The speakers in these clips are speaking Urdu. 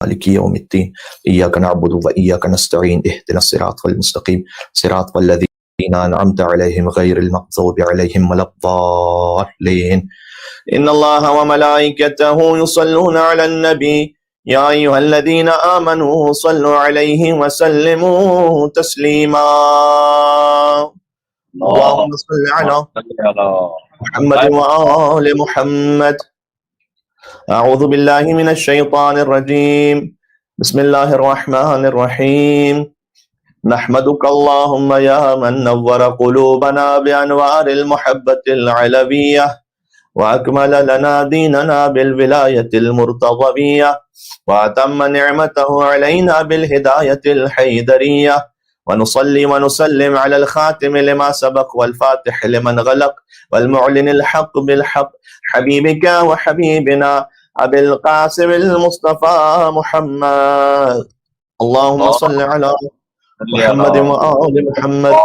مالك يوم الدين إياك نعبد وإياك نستعين اهدنا الصراط المستقيم صراط الذين أنعمت عليهم غير المغضوب عليهم ولا الضالين إن الله وملائكته يصلون على النبي يا أيها الذين آمنوا صلوا عليه وسلموا تسليما اللهم صل على محمد وآل محمد. أعوذ بالله من الشيطان الرجيم بسم الله الرحمن الرحيم نحمدك اللهم يا من نور قلوبنا بأنوار المحبة العلوية وأكمل لنا ديننا بالولاية المرتضوية وأتم نعمته علينا بالهداية الحيدرية ونصلي ونسلم على الخاتم لما سبق والفاتح لمن غلق والمعلن الحق بالحق حبيبك وحبيبنا أبي القاسم المصطفى محمد. اللهم صل على محمد وآل محمد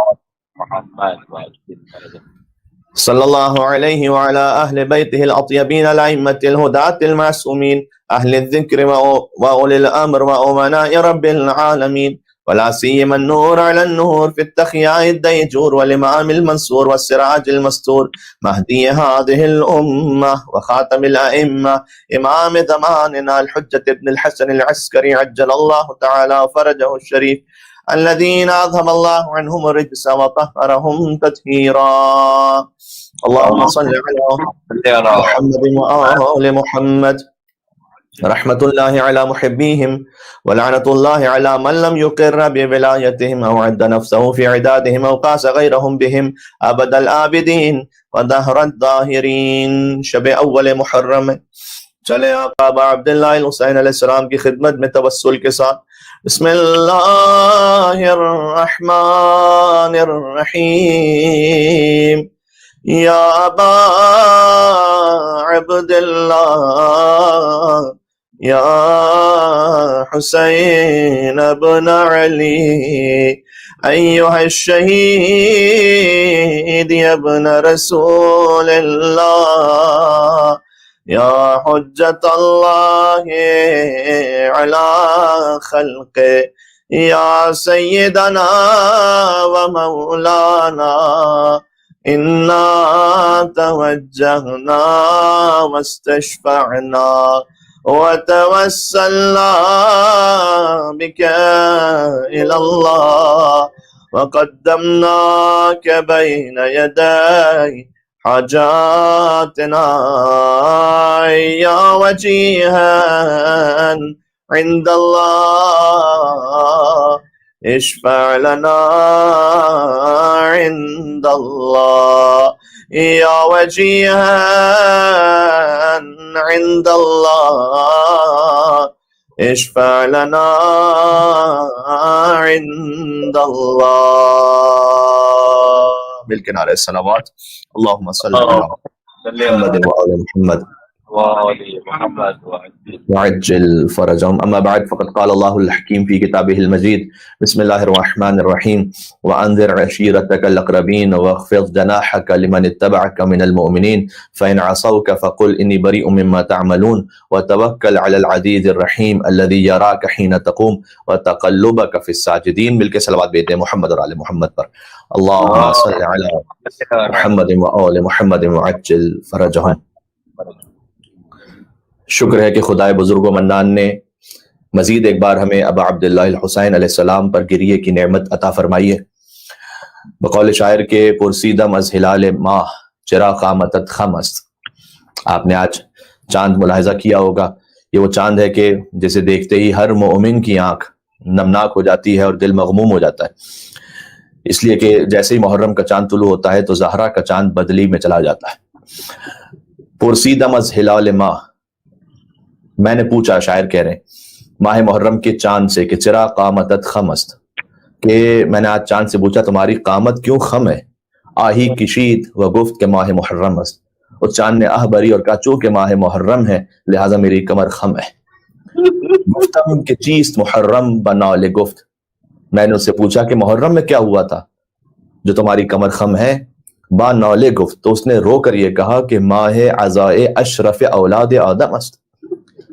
صلى الله عليه وعلى أهل بيته الأطيبين الأئمة الهداة المعصومين أهل الذكر وأولي الأمر وأمناء رب العالمين ولا سيما النور على النور في التخياء الديجور والإمام المنصور والسراج المستور مهدي هذه الأمة وخاتم الأئمة إمام زماننا الحجة ابن الحسن العسكري عجل الله تعالى فرجه الشريف الذين أذهب الله عنهم الرجس وطهرهم تطهيرا. اللهم صل على محمد وآل محمد. رحمة الله على محبيهم ولعنة الله على من لم يقر بولايتهم أو عد نفسه في عدادهم أو قاس غيرهم بهم أبد الآبدين ودهر الظاهرين. شب اول محرم چلے آقا عبداللہ الحسین علیہ السلام کی خدمت میں توسل کے ساتھ بسم اللہ الرحمن الرحیم یا ابا عبداللہ یا حسین ابن علی ایہا الشہید ابن رسول اللہ یا حجت اللہ علی خلق یا سیدنا و مولانا انا توجہنا واستشفعنا وتوسلنا بك إلى الله وقدمناك بين يدي حاجاتنا يا وجيها عند الله اشفع لنا عند الله يا وجيها عند الله اشفع لنا عند الله. بالكنار الصلوات اللهم صل على محمد وآل محمد وعجل فرجهم. أما بعد فقد قال الله الحكيم في كتابه المجيد بسم الله الرحمن الرحيم وأنذر عشيرتك الأقربين واخفض جناحك لمن اتبعك من المؤمنين فإن عصوك فقل إني بريء مما تعملون وتوكل على العزيز الرحيم الذي يراك حين تقوم وتقلبك في الساجدين. مل کے صلوات بھیجتے ہیں محمد اور آل محمد پر. اللهم صل على محمد وآل محمد وعجل فرجهم. شکر ہے کہ خدائے بزرگ و منان نے مزید ایک بار ہمیں ابا عبداللہ الحسین علیہ السلام پر گریے کی نعمت عطا فرمائی ہے. بقول شاعر کے پرسیدم از ہلال ماہ چرا قامتت خمست. آپ نے آج چاند ملاحظہ کیا ہوگا. یہ وہ چاند ہے کہ جسے دیکھتے ہی ہر مومن کی آنکھ نمناک ہو جاتی ہے اور دل مغموم ہو جاتا ہے، اس لیے کہ جیسے ہی محرم کا چاند طلوع ہوتا ہے تو زہرا کا چاند بدلی میں چلا جاتا ہے. پرسیدم از ہلال ماہ، میں نے پوچھا، شاعر کہہ رہے ہیں ماہ محرم کے چاند سے کہ چرا قامتت خمست، کہ میں نے آج چاند سے پوچھا تمہاری قامت کیوں خم ہے؟ آہی کشید و گفت کہ ماہ محرم است. اس چاند نے آہ بری اور کہا چونکہ ماہ محرم ہے لہٰذا میری کمر خم ہے. گفتم کہ چیست محرم بنال گفت، میں نے اس سے پوچھا کہ محرم میں کیا ہوا تھا جو تمہاری کمر خم ہے؟ با نال گفت، تو اس نے رو کر یہ کہا کہ ماہ عزائے اشرف اولاد آدم است،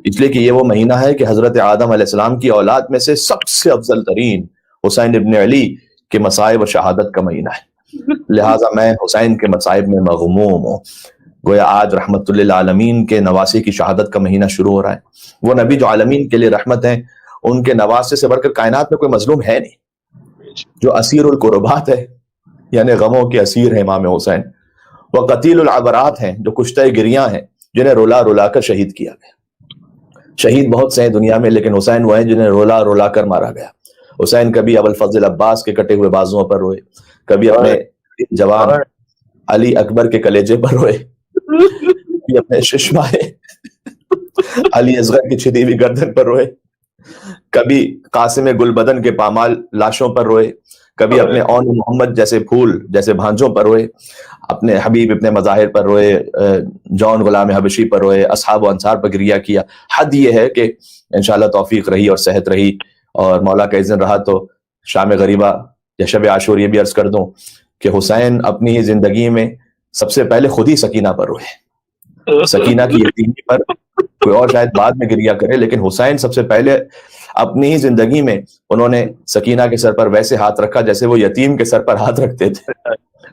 اس لیے کہ یہ وہ مہینہ ہے کہ حضرت آدم علیہ السلام کی اولاد میں سے سب سے افضل ترین حسین ابن علی کے مصائب و شہادت کا مہینہ ہے، لہٰذا میں حسین کے مصائب میں مغموم ہوں۔ گویا آج رحمت للعالمین کے نواسی کی شہادت کا مہینہ شروع ہو رہا ہے۔ وہ نبی جو عالمین کے لیے رحمت ہیں، ان کے نواسے سے بڑھ کر کائنات میں کوئی مظلوم ہے نہیں۔ جو اسیر القربات ہے، یعنی غموں کے اسیر ہیں امام حسین، وہ قتیل العبرات ہیں، جو کشتہ گریاں ہیں، جنہیں رولا رولا کر شہید کیا گیا۔ شہید بہت سے ہیں دنیا میں، لیکن حسین وہ ہیں جنہیں رولا رولا کر مارا گیا۔ حسین کبھی ابوالفضل عباس کے کٹے ہوئے بازوؤں پر روئے، کبھی اپنے جوان علی اکبر کے کلیجے پر روئے، کبھی اپنے ششمائے علی اصغر کی چھدی ہوئی گردن پر روئے، کبھی قاسم گلبدن کے پامال لاشوں پر روئے، کبھی اپنے اون محمد جیسے پھول جیسے بھانجوں پر روئے، اپنے حبیب ابن مظاہر پر روئے، جون غلام حبشی پر روئے، اصحاب و انصار پر گریہ کیا۔ حد یہ ہے کہ انشاءاللہ توفیق رہی اور صحت رہی اور مولا کا اذن رہا تو شام غریبہ یا شب عاشور یہ بھی عرض کر دوں کہ حسین اپنی ہی زندگی میں سب سے پہلے خود ہی سکینہ پر روئے۔ سکینہ کی یتیمی پر کوئی اور شاید بعد میں گریہ کرے، لیکن حسین سب سے پہلے اپنی ہی زندگی میں انہوں نے سکینہ کے سر پر ویسے ہاتھ رکھا جیسے وہ یتیم کے سر پر ہاتھ رکھتے تھے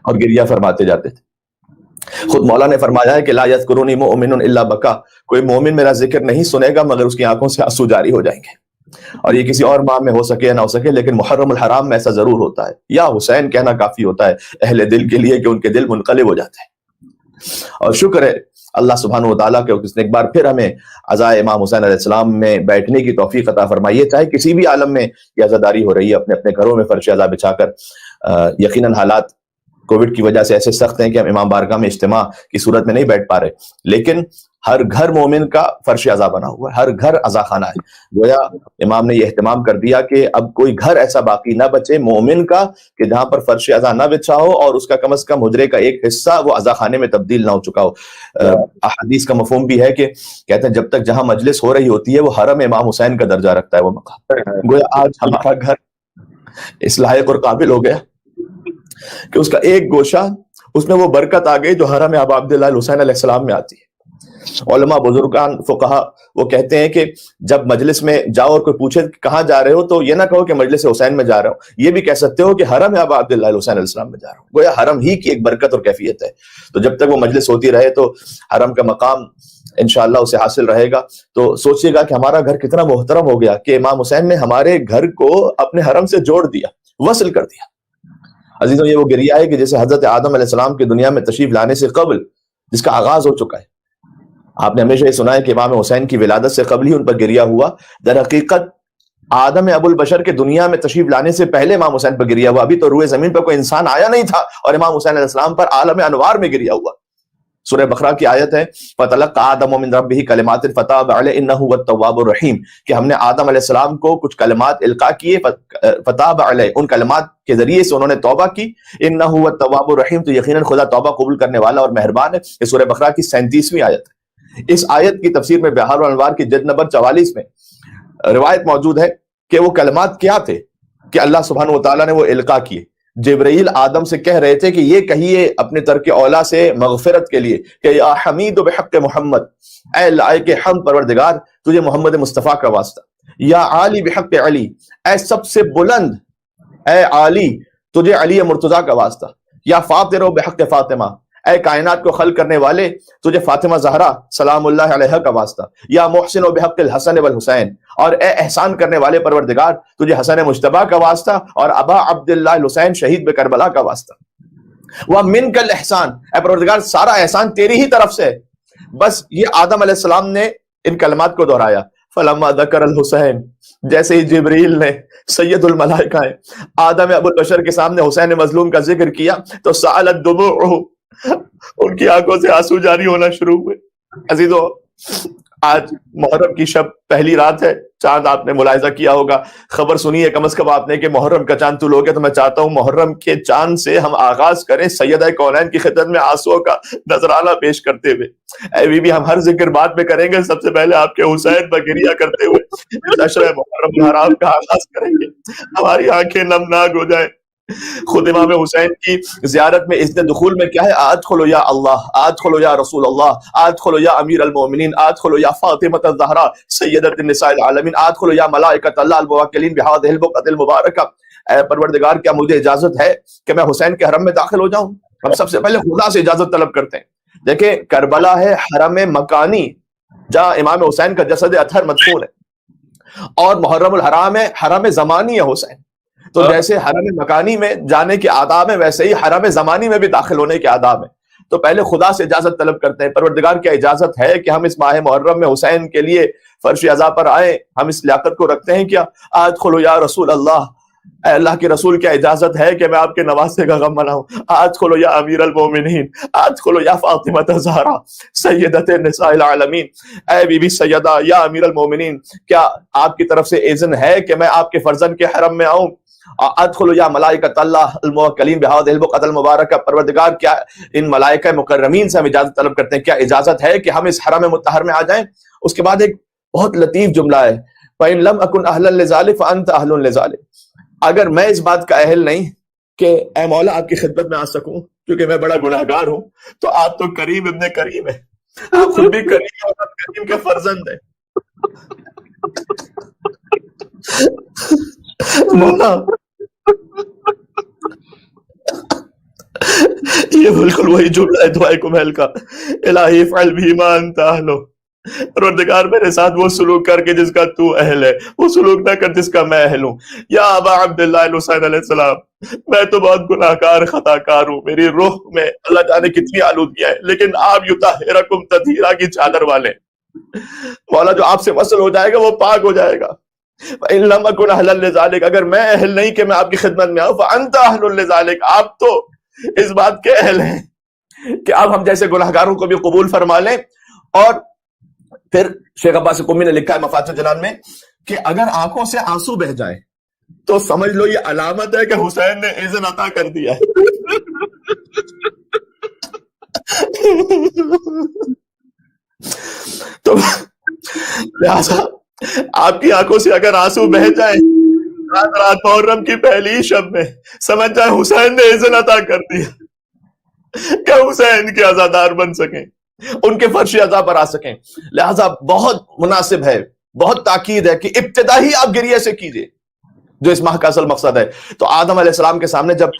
اور گریہ فرماتے جاتے تھے۔ خود مولا نے فرمایا ہے کہ لا یذکرنی مؤمن الا بکا، کوئی مومن میرا ذکر نہیں سنے گا مگر اس کی آنکھوں سے آنسو جاری ہو جائیں گے۔ اور یہ کسی اور ماہ میں ہو سکے یا نہ ہو سکے، لیکن محرم الحرام میں ایسا ضرور ہوتا ہے۔ یا حسین کہنا کافی ہوتا ہے اہل دل کے لیے کہ ان کے دل منقلب ہو جاتے ہیں۔ اور شکر ہے اللہ سبحانہ و تعالیٰ کہ اس نے ایک بار پھر ہمیں عزائے امام حسین علیہ السلام میں بیٹھنے کی توفیق عطا فرمائی ہے، چاہے کسی بھی عالم میں یہ عزاداری ہو رہی ہے، اپنے اپنے گھروں میں فرش عزا بچھا کر۔ یقیناً حالات کووڈ کی وجہ سے ایسے سخت ہیں کہ ہم امام بارگاہ میں اجتماع کی صورت میں نہیں بیٹھ پا رہے، لیکن ہر گھر مومن کا فرش عزا بنا ہوا ہے، ہر گھر عزا خانہ ہے۔ گویا امام نے یہ اہتمام کر دیا کہ اب کوئی گھر ایسا باقی نہ بچے مومن کا کہ جہاں پر فرش عزا نہ بچھا ہو اور اس کا کم از کم حجرے کا ایک حصہ وہ عزا خانے میں تبدیل نہ ہو چکا ہو۔ احادیث کا مفہوم بھی ہے کہ کہتے ہیں جب تک جہاں مجلس ہو رہی ہوتی ہے وہ حرم امام حسین کا درجہ رکھتا ہے وہ مقام۔ گویا آج ہمارا گھر اس لائق اور قابل ہو گیا کہ اس کا ایک گوشہ اس میں وہ برکت آ گئی جو حرم ابا عبداللہ الحسین علیہ السلام میں آتی ہے۔ علماء بزرگان فقہا وہ کہتے ہیں کہ جب مجلس میں جاؤ اور کوئی پوچھے کہاں جا رہے ہو تو یہ نہ کہو کہ مجلس حسین میں جا رہا ہوں، یہ بھی کہہ سکتے ہو کہ حرم ابا عبداللہ الحسین علیہ السلام میں جا رہا ہوں۔ گویا حرم ہی کی ایک برکت اور کیفیت ہے، تو جب تک وہ مجلس ہوتی رہے تو حرم کا مقام انشاءاللہ اسے حاصل رہے گا۔ تو سوچئے گا کہ ہمارا گھر کتنا محترم ہو گیا کہ امام حسین نے ہمارے گھر کو اپنے حرم سے جوڑ دیا، وصل کر دیا۔ عزیزوں یہ وہ گریہ ہے کہ جیسے حضرت آدم علیہ السلام کی دنیا میں تشریف لانے سے قبل جس کا آغاز ہو چکا ہے۔ آپ نے ہمیشہ یہ سنا ہے کہ امام حسین کی ولادت سے قبل ہی ان پر گریہ ہوا، در حقیقت آدم ابو البشر کے دنیا میں تشریف لانے سے پہلے امام حسین پر گریہ ہوا۔ ابھی تو روئے زمین پر کوئی انسان آیا نہیں تھا اور امام حسین علیہ السلام پر عالم انوار میں گریہ ہوا۔ سورہ بقرہ کی آیت ہے فَتَلَقَّىٰ آدَمُ مِن رَبِّهِ كَلِمَاتٍ فَتَابَ عَلَيْهِ إِنَّهُ هُوَ التَّوَّابُ الرَّحِيمُ، کہ ہم نے آدم علیہ السلام کو کچھ کلمات القاء کیے، فَتَابَ عَلَيْهِ، ان کلمات کے ذریعے سے انہوں نے توبہ کی، إِنَّهُ هُوَ التَّوَّابُ الرَّحِيمُ، تو یقیناً خدا توبہ قبول کرنے والا اور مہربان ہے۔ یہ سورہ بقرہ کی 37ویں آیت ہے۔ اس آیت کی تفسیر میں بحار الانوار کی جلد نمبر 44 میں روایت موجود ہے کہ وہ کلمات کیا تھے کہ اللہ سبحانہ و تعالیٰ نے وہ القاء کیے۔ جبرائیل آدم سے کہہ رہے تھے کہ یہ کہیے اپنے ترک اولا سے مغفرت کے لیے کہ یا حمید بحق محمد، اے لائق حمد پروردگار تجھے محمد مصطفیٰ کا واسطہ، یا عالی بحق علی، اے سب سے بلند، اے عالی تجھے علی مرتضیٰ کا واسطہ، یا فاطر بحق فاطمہ، اے کائنات کو خلق کرنے والے تجھے فاطمہ زہرا سلام اللہ علیہ کا واسطہ، یا محسن بحق الحسن والحسین، اور اے احسان کرنے والے پروردگار تجھے حسن مجتبیٰ کا واسطہ اور ابا عبداللہ الحسین شہید بکربلا کا واسطہ۔ وَمِنْكَ الْإِحْسَانِ، اے پروردگار سارا احسان تیری ہی طرف سے ہے۔ بس یہ آدم علیہ السلام نے ان کلمات کو دہرایا۔ فَلَمَّا ذَكَرَ الْحُسَيْنِ، جیسے ہی جبریل نے سید الملائکہ آدم ابو البشر کے سامنے حسین مظلوم کا ذکر کیا تو سالت دموعہ، ان کی آنکھوں سے آنسو جاری ہونا شروع ہوئے۔ عزیزو آج محرم کی شب پہلی رات ہے، چاند آپ نے ملاحظہ کیا ہوگا، خبر سنی ہے کم از کم آپ نے کہ محرم کا چاند طلوع ہو گیا، تو میں چاہتا ہوں محرم کے چاند سے ہم آغاز کریں سیدہ کونین کی خدمت میں آنسوؤں کا نذرانہ پیش کرتے ہوئے۔ اے بی بی ہم ہر ذکر بعد میں کریں گے، سب سے پہلے آپ کے حسین پر گریہ کرتے ہوئے جشن محرم الحرام کا آغاز کریں گے۔ ہماری آنکھیں نمناک ہو جائیں، خود امام حسین کی زیارت میں اذن دخول میں کیا ہے؟ ادخلوا یا اللہ، ادخلوا یا رسول اللہ، ادخلوا یا امیر المومنین، ادخلوا یا فاطمۃ الزہرا سیدۃ النساء العالمین، ادخلوا یا ملائکۃ اللہ الموکلین بہذہ البقعۃ المبارکہ۔ اے پروردگار، کیا مجھے اجازت ہے کہ میں حسین کے حرم میں داخل ہو جاؤں؟ ہم سب سے پہلے خدا سے اجازت طلب کرتے ہیں۔ دیکھیں کربلا ہے حرم مکانی جہاں امام حسین کا جسد اطہر مدفون ہے، اور محرم الحرام ہے حرم زمانی ہے حسین۔ تو جیسے حرم مکانی میں جانے کے آداب ہیں، ویسے ہی حرم زمانی میں بھی داخل ہونے کے آداب ہیں۔ تو پہلے خدا سے اجازت طلب کرتے ہیں، پروردگار کیا اجازت ہے کہ ہم اس ماہ محرم میں حسین کے لیے فرش عزا پر آئیں؟ ہم اس لیاقت کو رکھتے ہیں کیا؟ ادخلوا یا رسول اللہ، اے اللہ کے رسول کیا اجازت ہے کہ میں آپ کے نواسے کا غم مناؤں؟ ادخلوا یا امیر المومنین، ادخلوا یا فاطمۃ الزہرا سیدۃ النساء العالمین، اے بی بی سیدہ یا امیر المومنین، کیا آپ کی طرف سے اذن ہے کہ میں آپ کے فرزند کے حرم میں آؤں؟ ادخلوا یا ملائکۃ اللہ الموکلین بہذہ البقعۃ المبارکہ، پروردگار کیا ان ملائکہ مکرمین سے ہم اجازت طلب کرتے ہیں، کیا اجازت ہے کہ ہم اس حرم مطہر میں آ جائیں؟ اس کے بعد ایک بہت لطیف جملہ ہے، فَإِن لَمْ أَكُنْ أَهْلًا لِذَلِكَ فَأَنْتَ أَهْلٌ لِذَلِكَ، اگر میں اس بات کا اہل نہیں کہ اے مولا آپ کی خدمت میں آ سکوں کیونکہ میں بڑا گناہگار ہوں، تو آپ تو کریم ابن کریم ہے، آپ خود بھی کریم اور آپ کریم کے فرزند ہیں۔ مولا یہ بالکل وہی جملہ ہے دعائے کمیل کا، الہی فعل بھی ما انت اہلو، پروردگار میرے ساتھ وہ سلوک کر کے جس کا تو اہل ہے، وہ سلوک نہ کر جس کا میں اہل ہوں۔ یا ابا عبداللہ الحسین علیہ السلام، میں تو بہت گناہگار خطا کار ہوں، میری روح میں اللہ جانے کتنی آلودگیاں ہیں، لیکن آپ یطہرکم تطہیرا کی چادر والے، مولا جو آپ سے وصل ہو جائے گا وہ پاک ہو جائے گا۔ فَإِن لَمْ أَكُنْ أَهْلًا لِذَلِكَ، اگر میں اہل نہیں کہ میں آپ کی خدمت میں آؤں، فَأَنْتَ أَهْلٌ لِذَلِكَ، آپ تو اس بات کے اہل ہیں کہ آپ ہم جیسے گناہگاروں کو بھی قبول فرما لیں۔ اور پھر شیخ عباس قمی نے لکھا ہے مفاتیح الجنان میں کہ اگر آنکھوں سے آنسو بہ جائیں تو سمجھ لو یہ علامت ہے کہ حسین نے اذن عطا کر دیا ہے۔ تو لہٰذا آپ کی آنکھوں سے اگر آنسو بہ جائیں رات محرم کی پہلی شب میں، سمجھ جائیں حسین نے اذن عطا کر دیا کہ حسین کے عزادار بن سکیں، ان کے فرش عزا پر آ سکیں۔ لہٰذا بہت مناسب ہے، بہت تاکید ہے کہ ابتدا ہی آپ گریہ سے کیجئے، جو اس ماہ کا اصل مقصد ہے۔ تو آدم علیہ السلام کے سامنے جب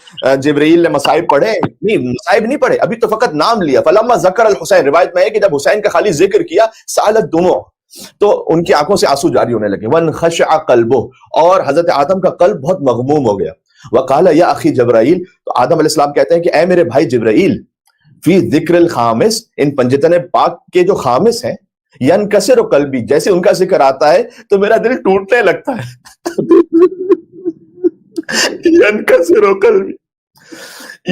جبرائیل نے مصائب پڑھے، نہیں مصائب نہیں پڑھے، ابھی تو فقط نام لیا، فلما ذکر الحسین، روایت میں ہے کہ جب حسین کا خالی ذکر کیا سالت دموع، تو ان کی آنکھوں سے آنسو جاری ہونے لگے، وانخشع قلبہ، اور حضرت آدم کا قلب بہت مغموم ہو گیا۔ وقال یا اخی جبرائیل، تو آدم علیہ السلام کہتے ہیں کہ اے میرے بھائی جبرائیل، فی ذکر الخامس، ان پنجتن پاک کے جو خامس ہیں، ینکسر قلبی، جیسے ان کا ذکر آتا ہے تو میرا دل ٹوٹنے لگتا ہے۔ ینکسر قلبی،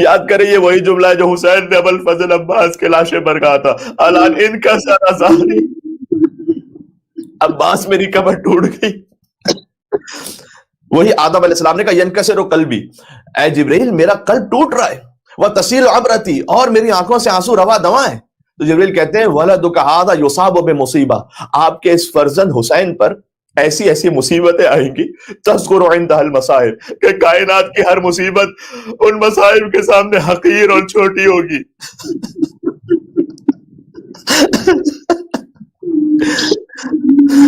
یاد کریں یہ وہی جملہ ہے جو حسین نے ابوالفضل عباس کے لاشے پر کہا تھا، الان انکسر ظہری، عباس میری کمر ٹوٹ گئی۔ وہی آدم علیہ السلام نے کہا ینکسر قلبی، اے جبرائیل میرا قلب ٹوٹ رہا ہے، وتسیل عبرتی، اور میری آنکھوں سے آنسو روا دواں ہیں۔ تو جبرائیل کہتے ہیں ولدک ھذا یصاب بمصیبہ، آپ کے اس فرزند حسین پر ایسی ایسی مصیبتیں آئیں گی، تذکر عندہ المصائب، کہ کائنات کی ہر مصیبت ان مصائب کے سامنے حقیر اور چھوٹی ہوگی۔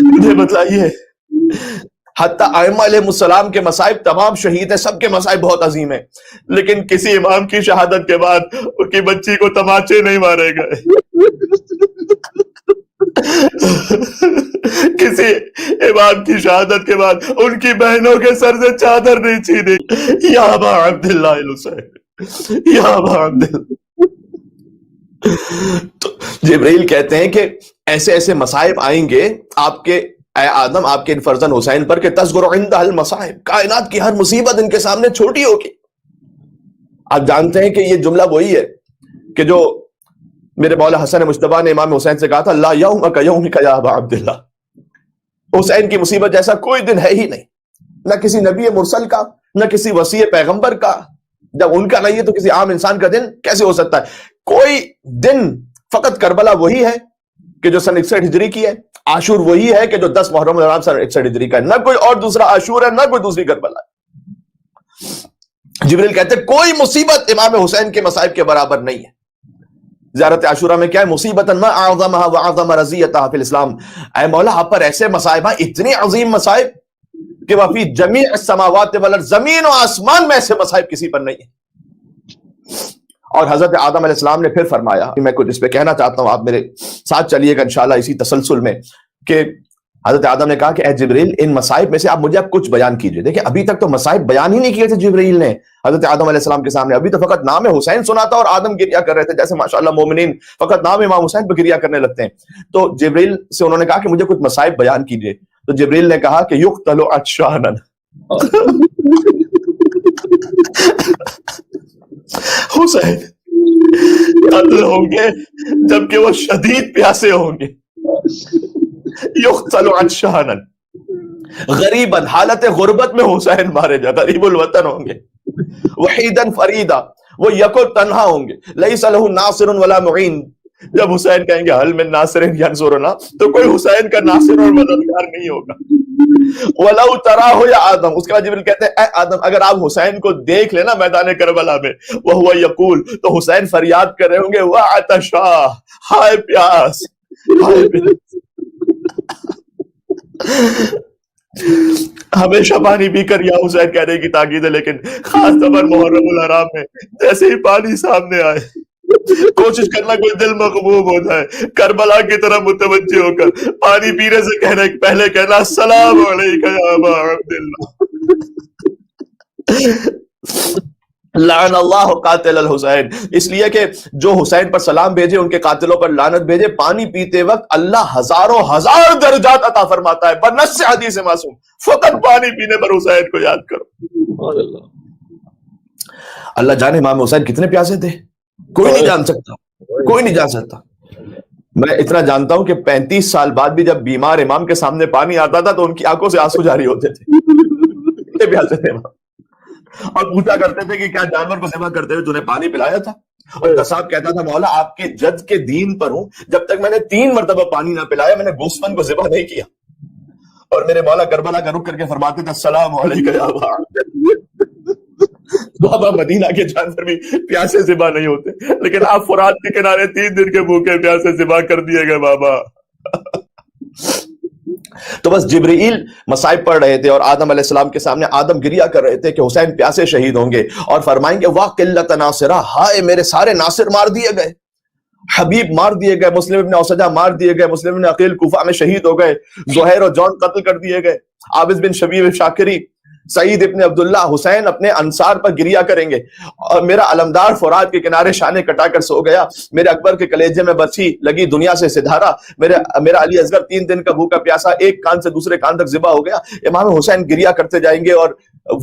مجھے بتلائیے، حتیٰ ائمہ علیہ السلام کے مصائب تمام شہید ہیں، سب کے مصائب بہت عظیم ہیں، لیکن کسی امام کی شہادت کے بعد ان کی بچی کو تماچے نہیں مارے گئے، کسی امام کی شہادت کے بعد ان کی بہنوں کے سر سے چادر نہیں چھینی۔ یا ابا عبداللہ الحسین، یا ابا عبداللہ۔ تو جبرائیل کہتے ہیں کہ ایسے ایسے مصائب آئیں گے آپ کے اے آدم، آپ کے فرزند حسین پر، کہ تذکر عندہ المصائب، کائنات کی ہر مصیبت ان کے سامنے چھوٹی ہوگی۔ آپ جانتے ہیں کہ یہ جملہ وہی ہے کہ جو میرے مولا حسن مجتبیٰ نے امام حسین سے کہا تھا، لا یومک یومک یا ابا عبداللہ، حسین کی مصیبت جیسا کوئی دن ہے ہی نہیں، نہ کسی نبی مرسل کا، نہ کسی وصی پیغمبر کا، جب ان کا نہیں ہے تو کسی عام انسان کا دن کیسے ہو سکتا ہے؟ کوئی دن، فقط کربلا وہی ہے کہ جو سن 61 ہجری کی ہے، عاشور وہی ہے کہ جو 10 محرم الحرام سن 61 ہجری کا ہے، نہ کوئی اور دوسرا عاشور ہے، نہ کوئی دوسری کربلا ہے۔ جبریل کہتے ہیں کوئی مصیبت امام حسین کے مصائب کے برابر نہیں ہے. زیارت عاشورہ میں کیا ہے؟ مصیبتاً ما اعظمها واعظم رضیتها فی الاسلام. اے مولا آپ پر ایسے مصائب ہیں، اتنے عظیم مصائب کہ وفی جمیع السماوات والارض، زمین و آسمان میں ایسے مصائب کسی پر نہیں ہے. اور حضرت آدم علیہ السلام نے پھر فرمایا، میں کچھ اس پہ کہنا چاہتا ہوں، آپ میرے ساتھ چلیے گا انشاءاللہ اسی تسلسل میں، کہ حضرت آدم نے کہا کہ اے جبریل ان مصائب میں سے آپ مجھے اب کچھ بیان کیجئے. دیکھیں ابھی تک تو مصائب بیان ہی نہیں کیے تھے جبریل نے حضرت آدم علیہ السلام کے سامنے، ابھی تو فقط نام حسین سنا تھا اور آدم گریا کر رہے تھے، جیسے ماشاءاللہ مومنین فقط نام امام حسین پہ گریا کرنے لگتے ہیں. تو جبریل سے انہوں نے کہا کہ مجھے کچھ مصائب بیان کیجئے. تو جبریل نے کہا کہ یقتل عطشانا، حسین قتل ہوں گے جبکہ وہ شدید پیاسے ہوں گے. یقتل عطشانا، غریباً حالت غربت میں حسین مارے جائے، غریب الوطن ہوں گے. وحیداً فریدا، وہ یکو تنہا ہوں گے. لیس لہ ناصر ولا معین، جب حسین کہیں گے حل من ناصر ینصرنا، تو کوئی حسین کا ناصر اور مددگار نہیں ہوگا. وَلَوْ تَرَاهُ يَا آدم، اس کے بعد جبریل کہتے ہیں اے آدم اگر آپ حسین کو دیکھ لینا میدان کربلا میں، وَهُوَ يَقُول، تو حسین فریاد کر رہے ہوں گے وَعَطَشَا، ہائے پیاس، ہائے پیاس. ہمیشہ پانی پی کر یا حسین کہنے کی تاکید ہے، لیکن خاص طور پر محرم الحرام میں جیسے ہی پانی سامنے آئے کوشش کرنا کوئی دل مغموم ہو جائے، کربلا کی طرف متوجہ ہو کر پانی پینے سے پہلے کہنا السلام علیکم یا ابا عبداللہ، لعن اللہ قاتل الحسین. اس لیے کہ جو حسین پر سلام بھیجے ان کے قاتلوں پر لعنت بھیجے. پانی پیتے وقت اللہ ہزاروں ہزار درجات عطا فرماتا ہے بنص حدیث معصوم. فقط پانی پینے پر حسین کو یاد کرو. اللہ جانے امام حسین کتنے پیاسے تھے، کوئی نہیں جان سکتا، کوئی نہیں جان سکتا. میں اتنا جانتا ہوں کہ 35 سال بعد بھی جب بیمار امام کے سامنے پانی آتا تھا تو ان کی آنکھوں سے آنسو جاری ہوتے تھے. کتنے پیاسے تھے امام. اور پوچھا کرتے تھے کہ کیا جانور کو ذبح کرتے ہوئے تُونے پانی پلایا تھا؟ اور قصاب کہتا تھا مولا آپ کے جد کے دین پر ہوں، جب تک میں نے 3 مرتبہ پانی نہ پلایا میں نے گوسفند کو ذبح نہیں کیا. اور میرے مولا کربلا کا رخ کر کے فرماتے تھے السلام علیکم یا ابا عبداللہ. بابا مدینہ کے جانور بھی پیاسے ذبح نہیں ہوتے، لیکن آپ فرات کے کنارے 3 دن کے بھوکے پیاسے ذبح کر دیے گئے بابا. تو بس جبرائیل مصائب پڑھ رہے تھے اور آدم علیہ السلام کے سامنے آدم گریا کر رہے تھے کہ حسین پیاسے شہید ہوں گے، اور فرمائیں گے واہ قلت ناصرہ، ہائے میرے سارے ناصر مار دیے گئے، حبیب مار دیے گئے، مسلم ابن اوسجہ مار دیے گئے، مسلم ابن عقیل کوفہ میں شہید ہو گئے، زہیر اور جون قتل کر دیے گئے، عابد بن شبیب شاکری، سعید ابن عبداللہ، حسین اپنے انصار پر گریا کریں گے. اور میرا علمدار فرات کے کنارے شانے کٹا کر سو گیا، میرے اکبر کے کلیجے میں برچھی لگی دنیا سے سدھارا، میرا علی اصغر 3 دن کا بھوکا پیاسا ایک کان سے دوسرے کان تک ذبح ہو گیا. امام حسین گریا کرتے جائیں گے اور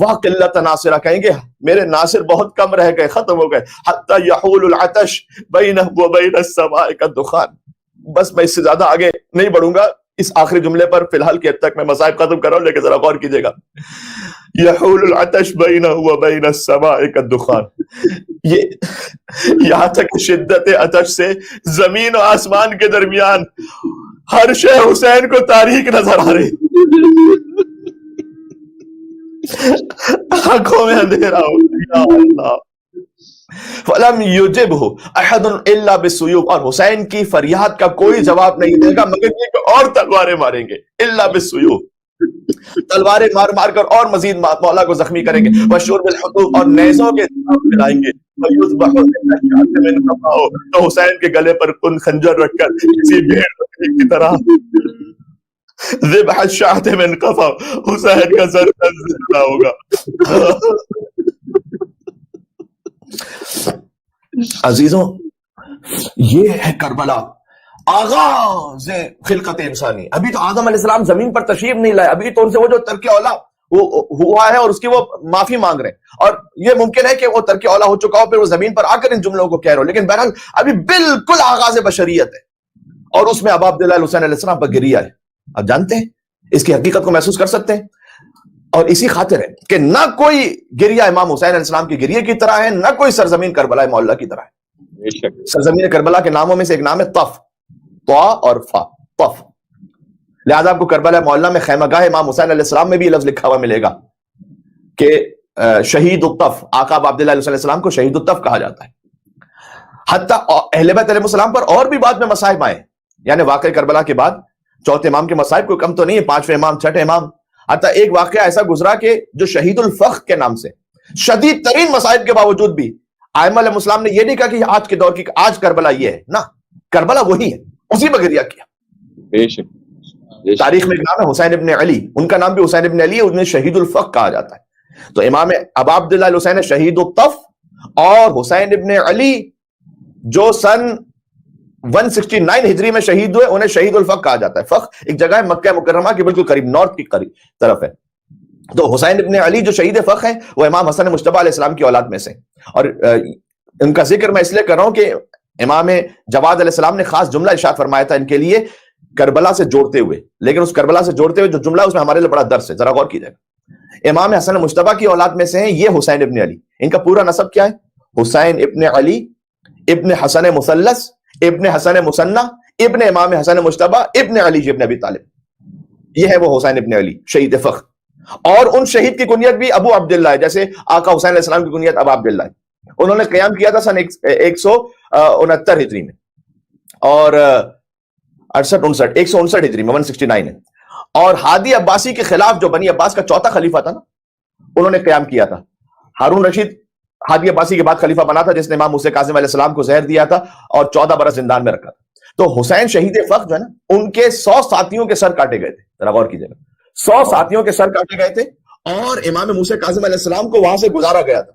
واہ قلت ناصرہ کہیں گے میرے ناصر بہت کم رہ گئے، ختم ہو گئے. حتی یحول العطش بینہ و بین السماء کالدخان. بس میں اس سے زیادہ آگے نہیں بڑھوں گا، اس آخری جملے پر فی الحال کی حد تک میں مصائب ختم کر رہا ہوں، لیکن ذرا غور کیجئے گا. یحول العطش بینہ و بین السماء کالدخان، یہاں تک شدت عطش سے زمین و آسمان کے درمیان ہر شے حسین کو تاریک نظر آ رہی، آنکھوں میں اندھیرا ہو. یا اللہ. فَلَمْ يُجِبْهُ أَحَدٌ إِلَّا بِالسُّيُوفِ، اور حسین کی فریاد کا کوئی جواب نہیں دے گا مگر یہ کہ اور تلواریں ماریں گے. إِلَّا بِالسُّيُوفِ، تلواریں مار مار کر اور مزید مولا کو زخمی کریں گے. وَشُرْبِ الْحُطُوفِ، اور نیزوں کے ساتھ پلائیں گے. وَيُذْبَحُ مِنْ خَفَاهُ، تو حسین کے گلے پر ان خنجر رکھ کر کسی بھیڑ بکری کی طرح ذبح الشاة من قفا، حسین کا سر زندہ ہوگا. عزیزوں یہ ہے کربلا، آغاز خلقت انسانی. ابھی تو آدم علیہ السلام زمین پر تشریف نہیں لائے، ابھی تو ان سے وہ جو ترک اولا وہ ہوا ہے اور اس کی وہ معافی مانگ رہے ہیں، اور یہ ممکن ہے کہ وہ ترک اولا ہو چکا ہو پھر وہ زمین پر آ کر ان جملوں کو کہہ رہے ہو، لیکن بہرحال ابھی بالکل آغاز بشریت ہے. اور اس میں اب عبداللہ الحسین علیہ السلام پر گریا ہے. اب جانتے ہیں اس کی حقیقت کو محسوس کر سکتے ہیں، اور اسی خاطر ہے کہ نہ کوئی گریا امام حسین علیہ السلام کی گریے کی طرح ہے، نہ کوئی سرزمین کربلا معلّہ کی طرح ہے. سرزمین کربلا کے ناموں میں سے ایک نام ہے طف، طا اور فا، طف. لہذا آپ کو کربلا معلّہ میں خیمہ گاہ امام حسین علیہ السلام میں بھی یہ لفظ لکھا ہوا ملے گا کہ شہید الطف، آقا ابو عبداللہ علیہ السلام کو شہید الطف کہا جاتا ہے. حتیٰ اہل بیت علیہ السلام پر اور بھی بعد میں مصائب آئے، یعنی واقعہ کربلا کے بعد چوتھے امام کے مصائب کوئی کم تو نہیں ہے، پانچویں امام، چھٹے امام. حتیٰ ایک واقعہ ایسا گزرا کہ جو شہید الفخ کے نام سے شدید ترین مصائب کے باوجود بھی ائمہ علیہ السلام نے یہ نہیں کہا کہ آج کے دور کی آج کربلا یہ ہے، نہ، کربلا وہی ہے، اسی میں گریہ کیا. تاریخ میں نام ہے حسین ابن علی، ان کا نام بھی حسین ابن علی ہے، انہیں شہید الفخ کہا جاتا ہے. تو امام ابا عبداللہ الحسین شہید الطف اور حسین ابن علی جو سن 169 ہجری میں شہید ہوئے انہیں شہید الفخ کہا جاتا ہے. فخ ایک جگہ ہے مکہ مکرمہ کے بالکل قریب، نارتھ کی قریب طرف ہے. تو حسین ابن علی جو شہید فخ ہیں وہ امام حسن مجتبی علیہ السلام کی اولاد میں سے، اور ان کا ذکر میں اس لیے کر رہا ہوں کہ امام جواد علیہ السلام نے خاص جملہ ارشاد فرمایا تھا ان کے لیے کربلا سے جوڑتے ہوئے، لیکن اس کربلا سے جوڑتے ہوئے جو جملہ اس میں ہمارے لیے بڑا درس ہے، ذرا غور کیجیے گا. امام حسن مجتبی کی اولاد میں سے ہیں یہ حسین ابن علی. ان کا پورا نسب کیا ہے؟ حسین ابن علی ابن حسن مثلث ابن حسن مثنى ابن امام حسن مجتبی ابن علی ابن ابی طالب. یہ ہے وہ حسین ابن علی شہید فخر. اور ان شہید کی کنیت بھی ابو عبداللہ ہے، جیسے آقا حسین علیہ السلام کی کنیت ابو عبداللہ ہے. انہوں نے قیام کیا تھا سن 169 ہجری میں، اور 159 ہجری میں 169 ہے. اور ہادی عباسی کے خلاف جو بنی عباس کا چوتھا خلیفہ تھا نا، انہوں نے قیام کیا تھا. ہارون رشید ہادی عباسی کے بعد خلیفہ بنا تھا، جس نے امام موسیٰ کاظم علیہ السلام کو زہر دیا تھا اور 14 برس زندان میں رکھا تھا. تو حسین شہید فخر جو ہے نا، ان کے 100 ساتھیوں کے سر کاٹے گئے تھے. ذرا غور کیجیے گا، 100 ساتھیوں کے سر کاٹے گئے تھے، اور امام موسیٰ کاظم علیہ السلام کو وہاں سے گزارا گیا تھا.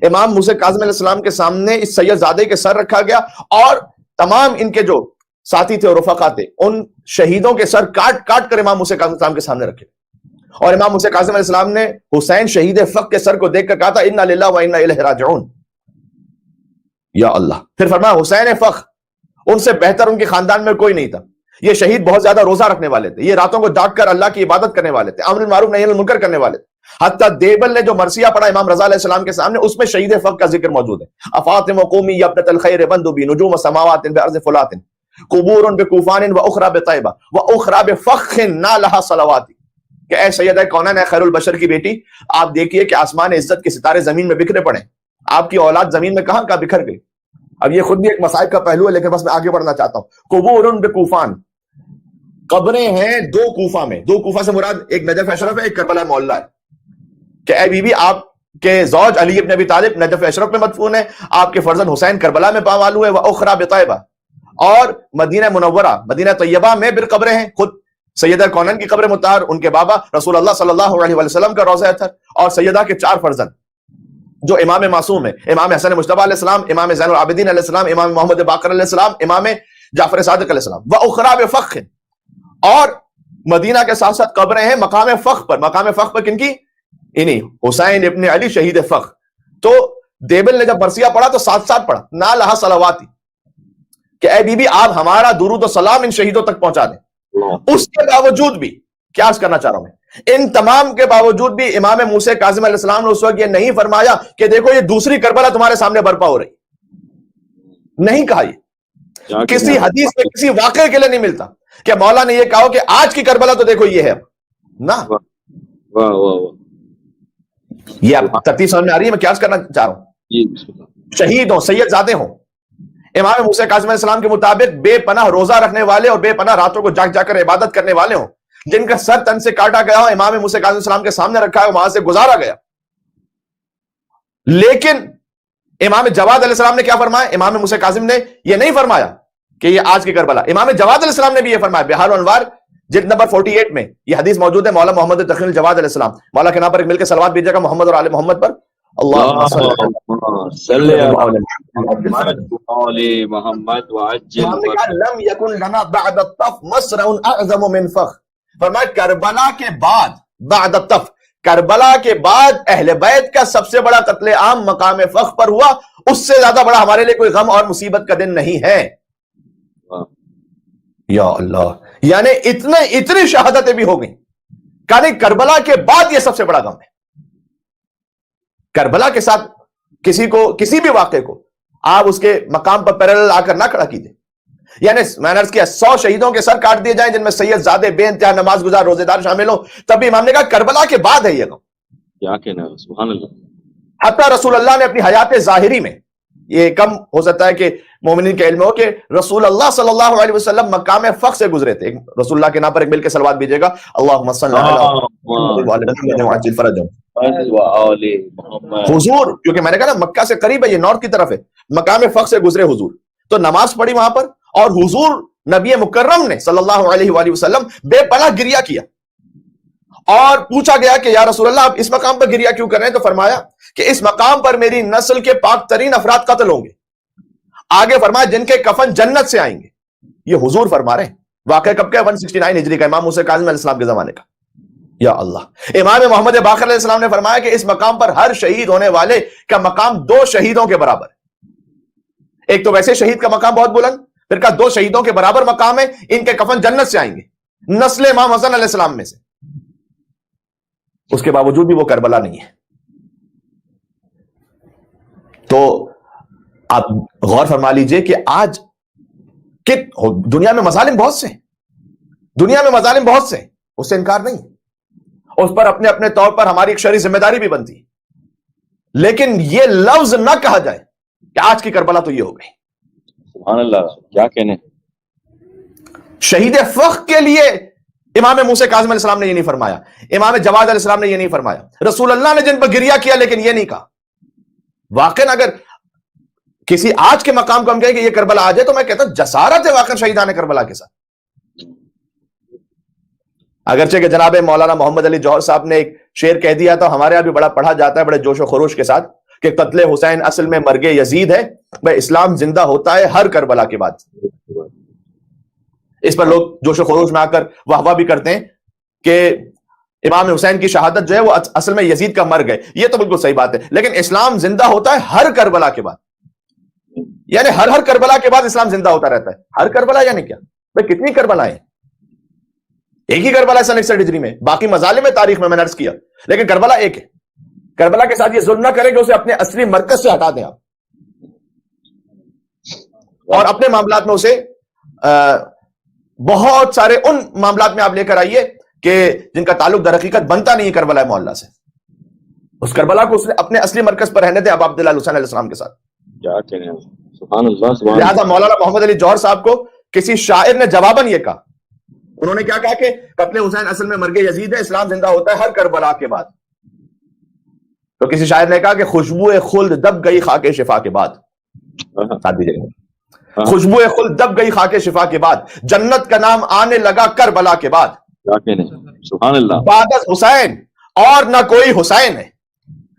امام موسیٰ کاظم علیہ السلام کے سامنے اس سید زادے کے سر رکھا گیا، اور تمام ان کے جو ساتھی تھے اور رفقا تھے ان شہیدوں کے سر کاٹ کاٹ کر امام موسیٰ کاظم علیہ السلام کے سامنے رکھے. اور امام موسیٰ کاظم علیہ السلام نے حسین شہید فخر کے سر کو دیکھ کر کہا تھا انا للہ و انا الیہ راجعون. یا اللہ. پھر فرمایا حسین فخر، ان سے بہتر ان کے خاندان میں کوئی نہیں تھا. یہ شہید بہت زیادہ روزہ رکھنے والے تھے، یہ راتوں کو جاگ کر اللہ کی عبادت کرنے والے تھے، امر بالمعروف نہی عن المنکر کرنے والے تھے. حتیٰ دیبل نے جو مرثیہ پڑھا امام رضا علیہ السلام کے سامنے، اس میں شہید فخر کا ذکر موجود ہے. افاطم قومی یا ابنۃ الخیر بندبی نجوم السماوات بارض فلات قبور بکوفان واخری بطیبہ واخری بفخر نالھا صلوات. کہ اے سیدہ کونین، اے خیر البشر کی بیٹی، آپ دیکھیے کہ آسمان عزت کے ستارے زمین میں بکھرے پڑے، آپ کی اولاد زمین میں کہاں کہاں بکھر گئی. اب یہ خود بھی ایک مصائب کا پہلو ہے، لیکن بس میں آگے بڑھنا چاہتا ہوں. قبور بکوفان، قبریں ہیں دو کوفہ میں. دو کوفہ سے مراد ایک نجف اشرف ہے، ایک کربلا محلہ ہے. کہ اے بی بی، آپ کے زوج علی ابن ابی طالب نجف اشرف میں مدفون ہے، آپ کے فرزند حسین کربلا میں پامال ہوئے، واخری بطیبہ، اور مدینہ منورہ مدینہ طیبہ میں بھی قبریں ہیں. خود سیدہ کونین کی قبر مطہر، ان کے بابا رسول اللہ صلی اللہ علیہ وسلم کا روضہ اطہر، اور سیدہ کے 4 فرزند جو امام معصوم ہے، امام حسن مجتبی علیہ السلام، امام زین العابدین علیہ السلام، امام محمد باقر علیہ السلام، امام جعفر صادق علیہ السلام. واخری بفخر، اور مدینہ کے ساتھ ساتھ قبریں ہیں مقام فخر پر. مقام فخر پر کن کی؟ انہی حسین ابن علی شہید فخر. تو دیبل نے جب مرثیہ پڑھا تو ساتھ ساتھ پڑھا نالھا صلواتی، کہ اے بی بی آپ ہمارا درود و سلام ان شہیدوں تک پہنچا دیں. اس کے باوجود بھی کیا عرض کرنا چاہ رہا ہوں میں، ان تمام کے باوجود بھی امام موسیٰ کاظم علیہ السلام نے اس وقت یہ نہیں فرمایا کہ دیکھو یہ دوسری کربلا تمہارے سامنے برپا ہو رہی. نہیں کہا. یہ کسی حدیث میں کسی واقعے کے لیے نہیں ملتا کہ مولا نے یہ کہا کہ آج کی کربلا تو دیکھو یہ ہے نا. یہ اب ترتیب سمجھ میں آ رہی ہے میں کیا عرض کرنا چاہ رہا ہوں. شہید ہوں، سید زادے ہوں، امام موسیٰ کاظم علیہ السلام کے مطابق بے پناہ روزہ رکھنے والے اور بے پناہ راتوں کو جاگ جا کر عبادت کرنے والے ہوں، جن کا سر تن سے کاٹا گیا ہو، امام موسیٰ کاظم علیہ السلام کے سامنے رکھا ہے، وہاں سے گزارا گیا. لیکن امام جواد علیہ السلام نے کیا فرمایا؟ امام موسیٰ کاظم نے یہ نہیں فرمایا کہ یہ آج کی کربلا. امام جواد علیہ السلام نے بھی یہ فرمایا. بہار الانوار جلد نمبر 48 میں یہ حدیث موجود ہے. مولا محمد تقی الجواد علیہ السلام، مولا کے نام پر ایک مل کے صلوات بھیجیے گا محمد اور آل محمد پر. اللہم صلی محمد وعجل لم یکن لنا بعد الطف مصرع اعظم من فخر. فرمایا کربلا کے بعد، بعد الطف، کربلا کے بعد اہل بیت کا سب سے بڑا قتل عام مقام فخر پر ہوا. اس سے زیادہ بڑا ہمارے لیے کوئی غم اور مصیبت کا دن نہیں ہے. یا اللہ، یعنی اتنی شہادتیں بھی ہو گئیں. کہا کربلا کے بعد یہ سب سے بڑا غم ہے. کربلا کے ساتھ کسی کو، کسی بھی واقعے کو آپ اس کے مقام پر پیرالل آ کر نہ کھڑا کیجیے. یعنی میں نے عرض کیا 100 شہیدوں کے سر کاٹ دیے جائیں جن میں سید زادے بے انتہا نماز گزار روزے دار شامل ہوں، تب بھی امام نے کہا کربلا کے بعد ہے یہ غم. کیا کہنا ہے، سبحان اللہ. حتیٰ رسول اللہ نے اپنی حیات ظاہری میں، یہ کم ہو سکتا ہے کہ مومنین کے علم ہو، کہ رسول اللہ صلی اللہ علیہ وسلم مقام فخر سے گزرے تھے. رسول اللہ کے نام پر ایک مل کے صلوات بھیجیے گا، اللہم صلی علی وعجل فرجہم. حضور، کیونکہ میں نے کہا نا مکہ سے قریب ہے، یہ نارتھ کی طرف ہے، مقام فخر سے گزرے حضور، تو نماز پڑھی وہاں پر، اور حضور نبی مکرم نے صلی اللہ علیہ وآلہ وسلم بے پناہ گریہ کیا، اور پوچھا گیا کہ یا رسول اللہ آپ اس مقام پر گریہ کیوں کر رہے ہیں؟ تو فرمایا کہ اس مقام پر میری نسل کے پاک ترین افراد قتل ہوں گے. آگے فرمایا جن کے کفن جنت سے آئیں گے. یہ حضور فرما رہے ہیں. واقعہ کب کا؟ 169 ہجری کا، امام موسیٰ کاظم علیہ السلام کے زمانے کا. یا اللہ، امام محمد باقر علیہ السلام نے فرمایا کہ اس مقام پر ہر شہید ہونے والے کا مقام 2 شہیدوں کے برابر ہے. ایک تو ویسے شہید کا مقام بہت بلند، پھر کہا 2 شہیدوں کے برابر مقام ہے، ان کے کفن جنت سے آئیں گے، نسل امام حسن علیہ السلام میں سے. اس کے باوجود بھی وہ کربلا نہیں ہے. تو آپ غور فرما لیجئے کہ آج کہ دنیا میں مظالم بہت سے ہیں، دنیا میں مظالم بہت سے ہیں، اس سے انکار نہیں، اس پر اپنے اپنے طور پر ہماری ایک شرعی ذمہ داری بھی بنتی ہے، لیکن یہ لفظ نہ کہا جائے کہ آج کی کربلا تو یہ ہو گئی. سبحان اللہ، کیا کہنے. شہید فخر کے لیے امام موسیٰ کاظم علیہ السلام نے یہ نہیں فرمایا، امام جواد علیہ السلام نے یہ نہیں فرمایا، رسول اللہ نے جن پر گریہ کیا لیکن یہ نہیں کہا. واقعاً اگر کسی آج کے مقام کو ہم کہیں کہ یہ کربلا آ جائے تو میں کہتا ہوں جسارت ہے واقعاً شہیدان کربلا کے ساتھ. اگرچہ کہ جناب مولانا محمد علی جوہر صاحب نے ایک شعر کہہ دیا تو ہمارے یہاں بھی بڑا پڑھا جاتا ہے بڑے جوش و خروش کے ساتھ کہ قتل حسین اصل میں مرگ یزید ہے، بھائی اسلام زندہ ہوتا ہے ہر کربلا کے بعد. اس پر لوگ جوش و خروش میں آ کر واہ واہ بھی کرتے ہیں کہ امام حسین کی شہادت جو ہے وہ اصل میں یزید کا مرگ ہے. یہ تو بالکل صحیح بات ہے، لیکن اسلام زندہ ہوتا ہے ہر کربلا کے بعد، یعنی ہر کربلا کے بعد اسلام زندہ ہوتا رہتا ہے. ہر کربلا یعنی کیا بھائی؟ کتنی کربلا ہیں؟ ایک ہی کربلا ہے سن 61 ہجری میں، باقی مظالم میں تاریخ میں نے عرض کیا، لیکن کربلا ایک ہے. کربلا کے ساتھ یہ ظلم نہ کریں کہ اسے اپنے اصلی مرکز سے ہٹا دیں آپ، اور اپنے معاملات میں اسے بہت سارے ان معاملات میں آپ لے کر آئیے کہ جن کا تعلق در حقیقت بنتا نہیں کربلا معلّہ سے. اس کربلا کو اس نے اپنے اصلی مرکز پر رہنے دیں اب عبداللہ حسین علیہ السلام کے ساتھ. کیا کہنے. سبحان اللہ، سبحان اللہ. لہذا مولانا محمد علی جوہر صاحب کو کسی شاعر نے جواباً یہ کہا، انہوں نے کیا کہا کہ قتل حسین اصل میں مرگ یزید ہے، اسلام زندہ ہوتا ہے ہر کربلا کے بعد. تو کسی شاعر نے کہا کہ خوشبو خلد دب گئی خاک شفا کے بعد. ساتھ دیجیے گا، خوشبو خلد دب گئی خاک شفا کے بعد، جنت کا نام آنے لگا کربلا کے بعد. کیا کہنے. سبحان اللہ. بعد از حسین اور نہ کوئی حسین ہے،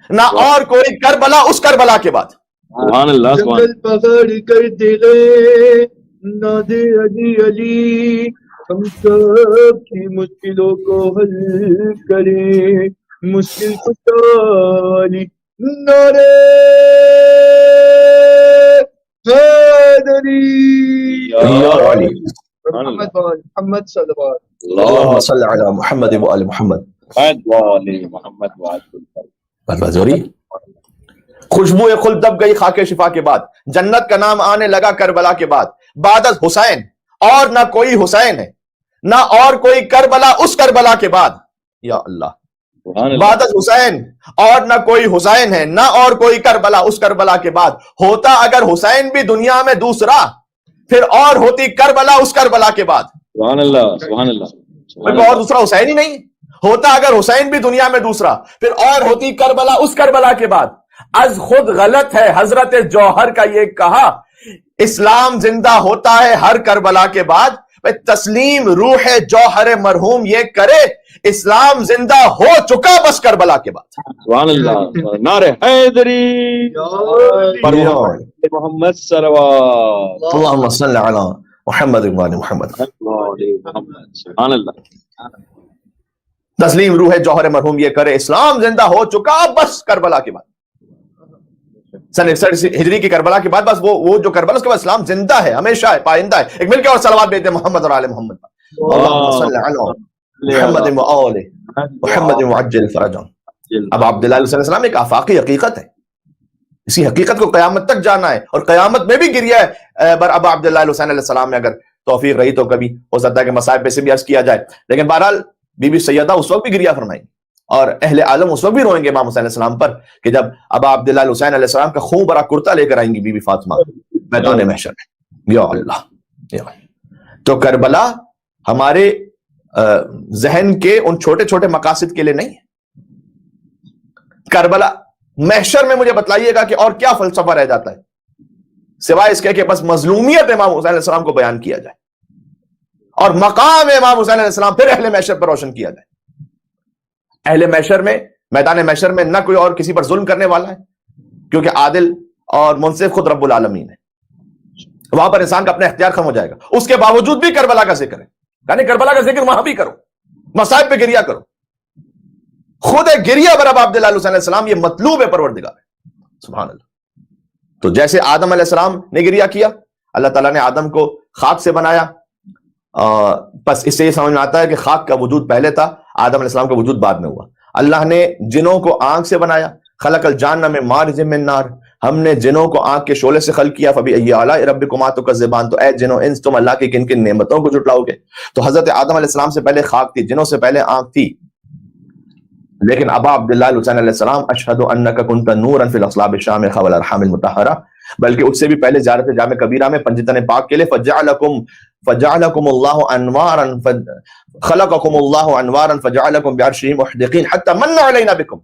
نہ اور کوئی کربلا اس کربلا کے بعد. سبحان اللہ. جنگل پکڑ کر دلے نادے علی علی، ہم سب کی مشکلوں کو حل کریں، مشکل کشالی نعرے حیدری یا علی محمد محمد صلی اللہ علیہ وسلم. اللہم صلی علی محمد و آل محمد. محمد. خوشبو خلد دب گئی خاک شفا کے بعد، جنت کا نام آنے لگا کربلا کے بعد. بعد از حسین اور نہ کوئی حسین ہے، نہ اور کوئی کربلا اس کربلا کے بعد. یا اللہ. بعد از حسین اور نہ کوئی حسین ہے، نہ اور کوئی کربلا اس کربلا کے بعد. ہوتا اگر حسین بھی دنیا میں دوسرا، پھر اور ہوتی کربلا اس کربلا کے بعد. سبحان اللہ، سبحان اللہ. اور دوسرا حسین ہی نہیں. ہوتا اگر حسین بھی دنیا میں دوسرا، پھر اور ہوتی کربلا اس کربلا کے بعد. از خود غلط ہے حضرت جوہر کا یہ کہا، اسلام زندہ ہوتا ہے ہر کربلا کے بعد. تسلیم روح جوہر مرحوم یہ کرے، اسلام زندہ ہو چکا بس کربلا کے بعد. سبحان اللہ. نعرہ حیدری محمد صلوات. اللہم صلی علی محمد و آل محمد. سبحان اللہ. تسلیم روح جوہر مرحوم یہ کرے، اسلام زندہ ہو چکا بس کربلا کے بعد. سن 61 ہجری کی کربلا کے بعد بس وہ جو کربلا اس کے بعد اسلام زندہ ہے، ہمیشہ ہے، پائندہ ہے. ایک مل کے اور صلوات بھیجتے ہیں محمد اور آل محمد. اللہم صلی علی محمد و آل محمد وعجل فرجہم. اب عبداللہ علیہ السلام ایک آفاقی حقیقت ہے، اسی حقیقت کو قیامت تک جانا ہے، اور قیامت میں بھی گریہ ہے بر ابا عبداللہ علیہ السلام میں. اگر توفیق رہی تو کبھی ہو سکتا ہے کہ مصائب پہ سے بھی عرض کیا جائے، لیکن بہرحال بی بی سیدہ اس وقت بھی گریہ فرمائیں گی، اور اہل عالم اس وقت بھی روئیں گے امام حسین علیہ السلام پر کہ جب ابا عبداللہ الحسین علیہ السلام کا خون بھرا کرتا لے کر آئیں گی بی بی فاطمہ میدان محشر میں. یا اللہ, یا اللہ. تو کربلا ہمارے ذہن کے ان چھوٹے چھوٹے مقاصد کے لیے نہیں ہے. کربلا محشر میں مجھے بتلائیے گا کہ اور کیا فلسفہ رہ جاتا ہے سوائے اس کے کہ بس مظلومیت امام حسین علیہ السلام کو بیان کیا جائے اور مقام امام حسین علیہ السلام پھر اہل محشر پر روشن کیا جائے. اہل محشر میں, میدان محشر میں نہ کوئی اور کسی پر ظلم کرنے والا ہے کیونکہ عادل اور منصف خود رب العالمین ہے. وہاں پر انسان کا اپنا اختیار ختم ہو جائے گا. اس کے باوجود بھی کربلا کا ذکر ہے, یعنی کربلا کا ذکر وہاں بھی کرو, مصائب پہ گریا کرو. خود گریا بر ابا عبداللہ حسین علیہ السلام یہ مطلوب ہے پروردگار ہے. سبحان اللہ. تو جیسے آدم علیہ السلام نے گریا کیا, اللہ تعالیٰ نے آدم کو خاک سے بنایا, بس اس سے یہ سمجھ میں آتا ہے کہ خاک کا وجود پہلے تھا, آدم علیہ السلام کا وجود بعد میں ہوا. اللہ نے جنوں کو آنکھ سے بنایا, خلق الجان من مارج من نار, ہم نے جنوں کو آنکھ کے شعلے سے خلق کیا. فبأي آلاء ربكما تكذبان, تو اے جنوں انس تم اللہ کی کن کن نعمتوں کو جھٹلاؤ گے. تو حضرت آدم علیہ السلام سے پہلے خاک تھی, جنوں سے پہلے آنکھ تھی. لیکن ابا عبداللہ الحسین علیہ السلام اشہد انک کنت نورا فی الاصلاب الشامخہ والارحام المطہرہ, بلکہ اس سے بھی پہلے زیارت جامع کبیرہ میں پنجتن پاک کے لیے فجعلکم اللہ انوارا خلقکم اللہ انوارا فجعلکم بعرشہ محدقین حتی من علینا بکم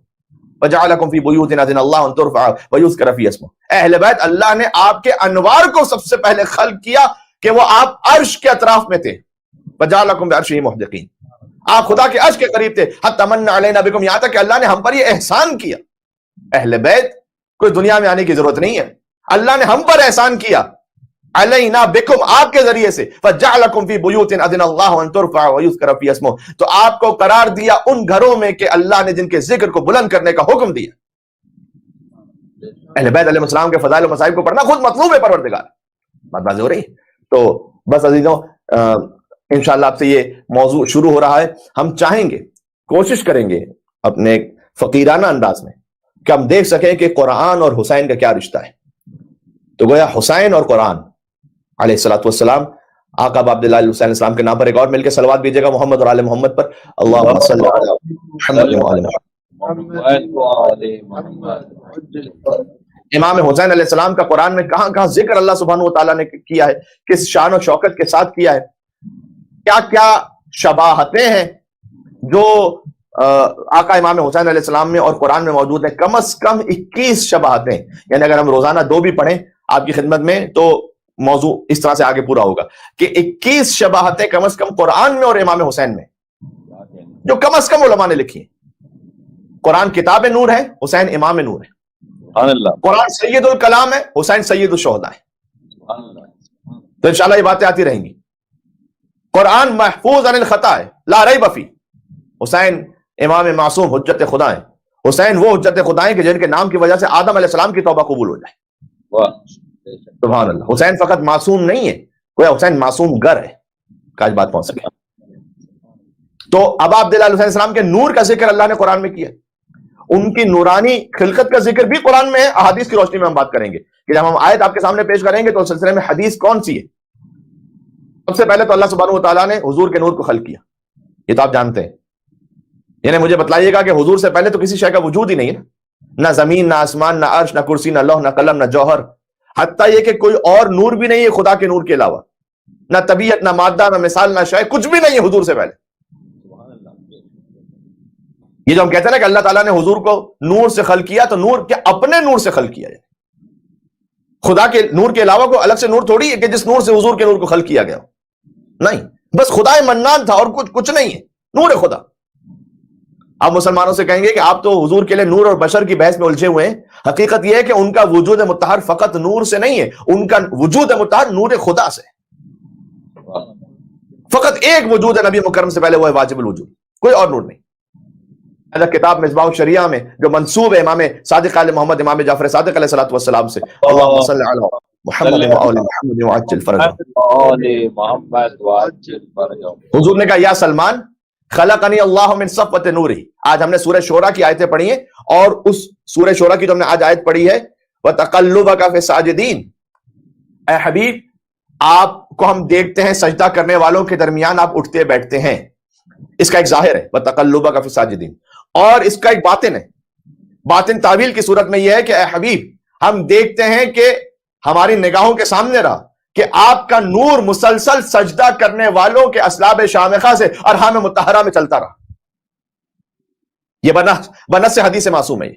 وجعلکم فی بیوت اذن اللہ ان ترفع ویذکر فی اسمہ. اہل بیت, اللہ نے آپ کے انوار کو سب سے پہلے خلق کیا کہ وہ آپ عرش کے اطراف میں تھے. فجعلکم بعرشہ محدقین, آپ خدا کے عرش کے قریب تھے. حتی من علینا بکم, یہاں تک کہ اللہ نے ہم پر یہ احسان کیا. اہل بیت کوئی دنیا میں آنے کی ضرورت نہیں ہے, اللہ نے ہم پر احسان کیا علینا بکم, آپ کے ذریعے سے. فجعلکم فی بیوت اذن اللہ ان ترفع ویذکر فی اسمہ, تو آپ کو قرار دیا ان گھروں میں کہ اللہ نے جن کے ذکر کو بلند کرنے کا حکم دیا. اہل بیت علیہ السلام کے فضائل و مصائب کو پڑھنا خود مطلوب ہے پروردگار. بات واضح ہو رہی ہے. تو بس عزیزوں, انشاءاللہ آپ سے یہ موضوع شروع ہو رہا ہے. ہم چاہیں گے, کوشش کریں گے اپنے فقیرانہ انداز میں کہ ہم دیکھ سکیں کہ قرآن اور حسین کا کیا رشتہ ہے. تو گویا حسین اور قرآن علیہ الصلوۃ والسلام, آقا ابا عبداللہ الحسین السلام کے نام پر ایک اور مل کے صلوات بھیجیے گا محمد اور آل محمد پر. اللہم صلی علی محمد وعلی محمد. امام حسین علیہ السلام کا قرآن میں کہاں کہاں ذکر اللہ سبحانہ و تعالیٰ نے کیا ہے, کس شان و شوکت کے ساتھ کیا ہے, کیا کیا شباہتیں ہیں جو آقا امام حسین علیہ السلام میں اور قرآن میں موجود ہیں. کم از کم 21 شباہتیں, یعنی اگر ہم روزانہ 2 بھی پڑھیں آپ کی خدمت میں تو موضوع اس طرح سے آگے پورا ہوگا کہ 21 شباہتیں کم از کم قرآن میں اور امام حسین میں, جو کم از کم علماء نے لکھی ہیں. قرآن کتاب نور ہے, حسین امام نور ہے. قرآن سید الکلام ہے, حسین سید الشہداء ہے. تو انشاءاللہ یہ باتیں آتی رہیں گی. قرآن محفوظ عن الخطا ہے, لا ریب فیہ. حسین امام معصوم حجت خدا ہیں. حسین وہ حجت خدا ہیں کہ جن کے نام کی وجہ سے آدم علیہ السلام کی توبہ قبول ہو جائے. سبحان اللہ. حسین فقط معصوم نہیں ہے, کوئی حسین معصوم گر ہے. کاش بات پہنچ سکے. تو ابا عبداللہ علیہ السلام کے نور کا ذکر اللہ نے قرآن میں کیا. ان کی نورانی خلقت کا ذکر بھی قرآن میں ہے. احادیث کی روشنی میں ہم بات کریں گے کہ جب ہم آیت آپ کے سامنے پیش کریں گے تو اس سلسلے میں حدیث کون سی ہے. سب سے پہلے تو اللہ سبحانہ و تعالیٰ نے حضور کے نور کو خلق کیا, یہ تو آپ جانتے ہیں. یعنی مجھے بتلائیے گا کہ حضور سے پہلے تو کسی شے کا وجود ہی نہیں ہے, نہ زمین, نہ آسمان, نہ عرش, نہ کرسی, نہ لوح, نہ قلم, نہ جوہر. حتیٰ یہ کہ کوئی اور نور بھی نہیں ہے خدا کے نور کے علاوہ, نہ طبیعت, نہ مادہ, نہ مثال, نہ شے, کچھ بھی نہیں ہے حضور سے پہلے. یہ جو ہم کہتے ہیں نا کہ اللہ تعالیٰ نے حضور کو نور سے خلق کیا, تو نور کے اپنے نور سے خلق کیا ہے. خدا کے نور کے علاوہ کوئی الگ سے نور تھوڑی ہے کہ جس نور سے حضور کے نور کو خلق کیا گیا. نہیں, بس خدا منان تھا اور کچھ نہیں ہے, نور خدا. آپ مسلمانوں سے کہیں گے کہ آپ تو حضور کے لیے نور اور بشر کی بحث میں الجھے ہوئے ہیں. حقیقت یہ ہے کہ ان کا وجود مطہر فقط نور سے نہیں ہے, ان کا وجود مطہر نور خدا سے. فقط ایک وجود ہے نبی مکرم سے پہلے, وہ ہے واجب الوجود, کوئی اور نور نہیں. کتاب مصباح الشریعہ میں جو منسوب ہے امام صادق آل محمد, امام جعفر صادق علیہ الصلوۃ والسلام سے, اللہم صلی علی محمد وآل محمد وعجل فرجہ. حضور نے کہا یا سلمان خلقنی اللہ من صفوۃ نوری. آج ہم نے سورہ شورى کی آیتیں پڑھی ہیں, اور اس سورہ شورى کی جو ہم نے آج آیت پڑھی ہے وَتَقَلُّبَكَ فِي السَّاجِدِينَ, اے حبیب آپ کو ہم دیکھتے ہیں سجدہ کرنے والوں کے درمیان آپ اٹھتے بیٹھتے ہیں. اس کا ایک ظاہر ہے وَتَقَلُّبَكَ فِي السَّاجِدِينَ, اور اس کا ایک باطن ہے. باطن تعویل کی صورت میں یہ ہے کہ اے حبیب ہم دیکھتے ہیں کہ ہماری نگاہوں کے سامنے رہا کہ آپ کا نور مسلسل سجدہ کرنے والوں کے اسلاب شامخہ سے ارحام مطہرہ میں چلتا رہا. یہ بنص حدیث معصوم ہے.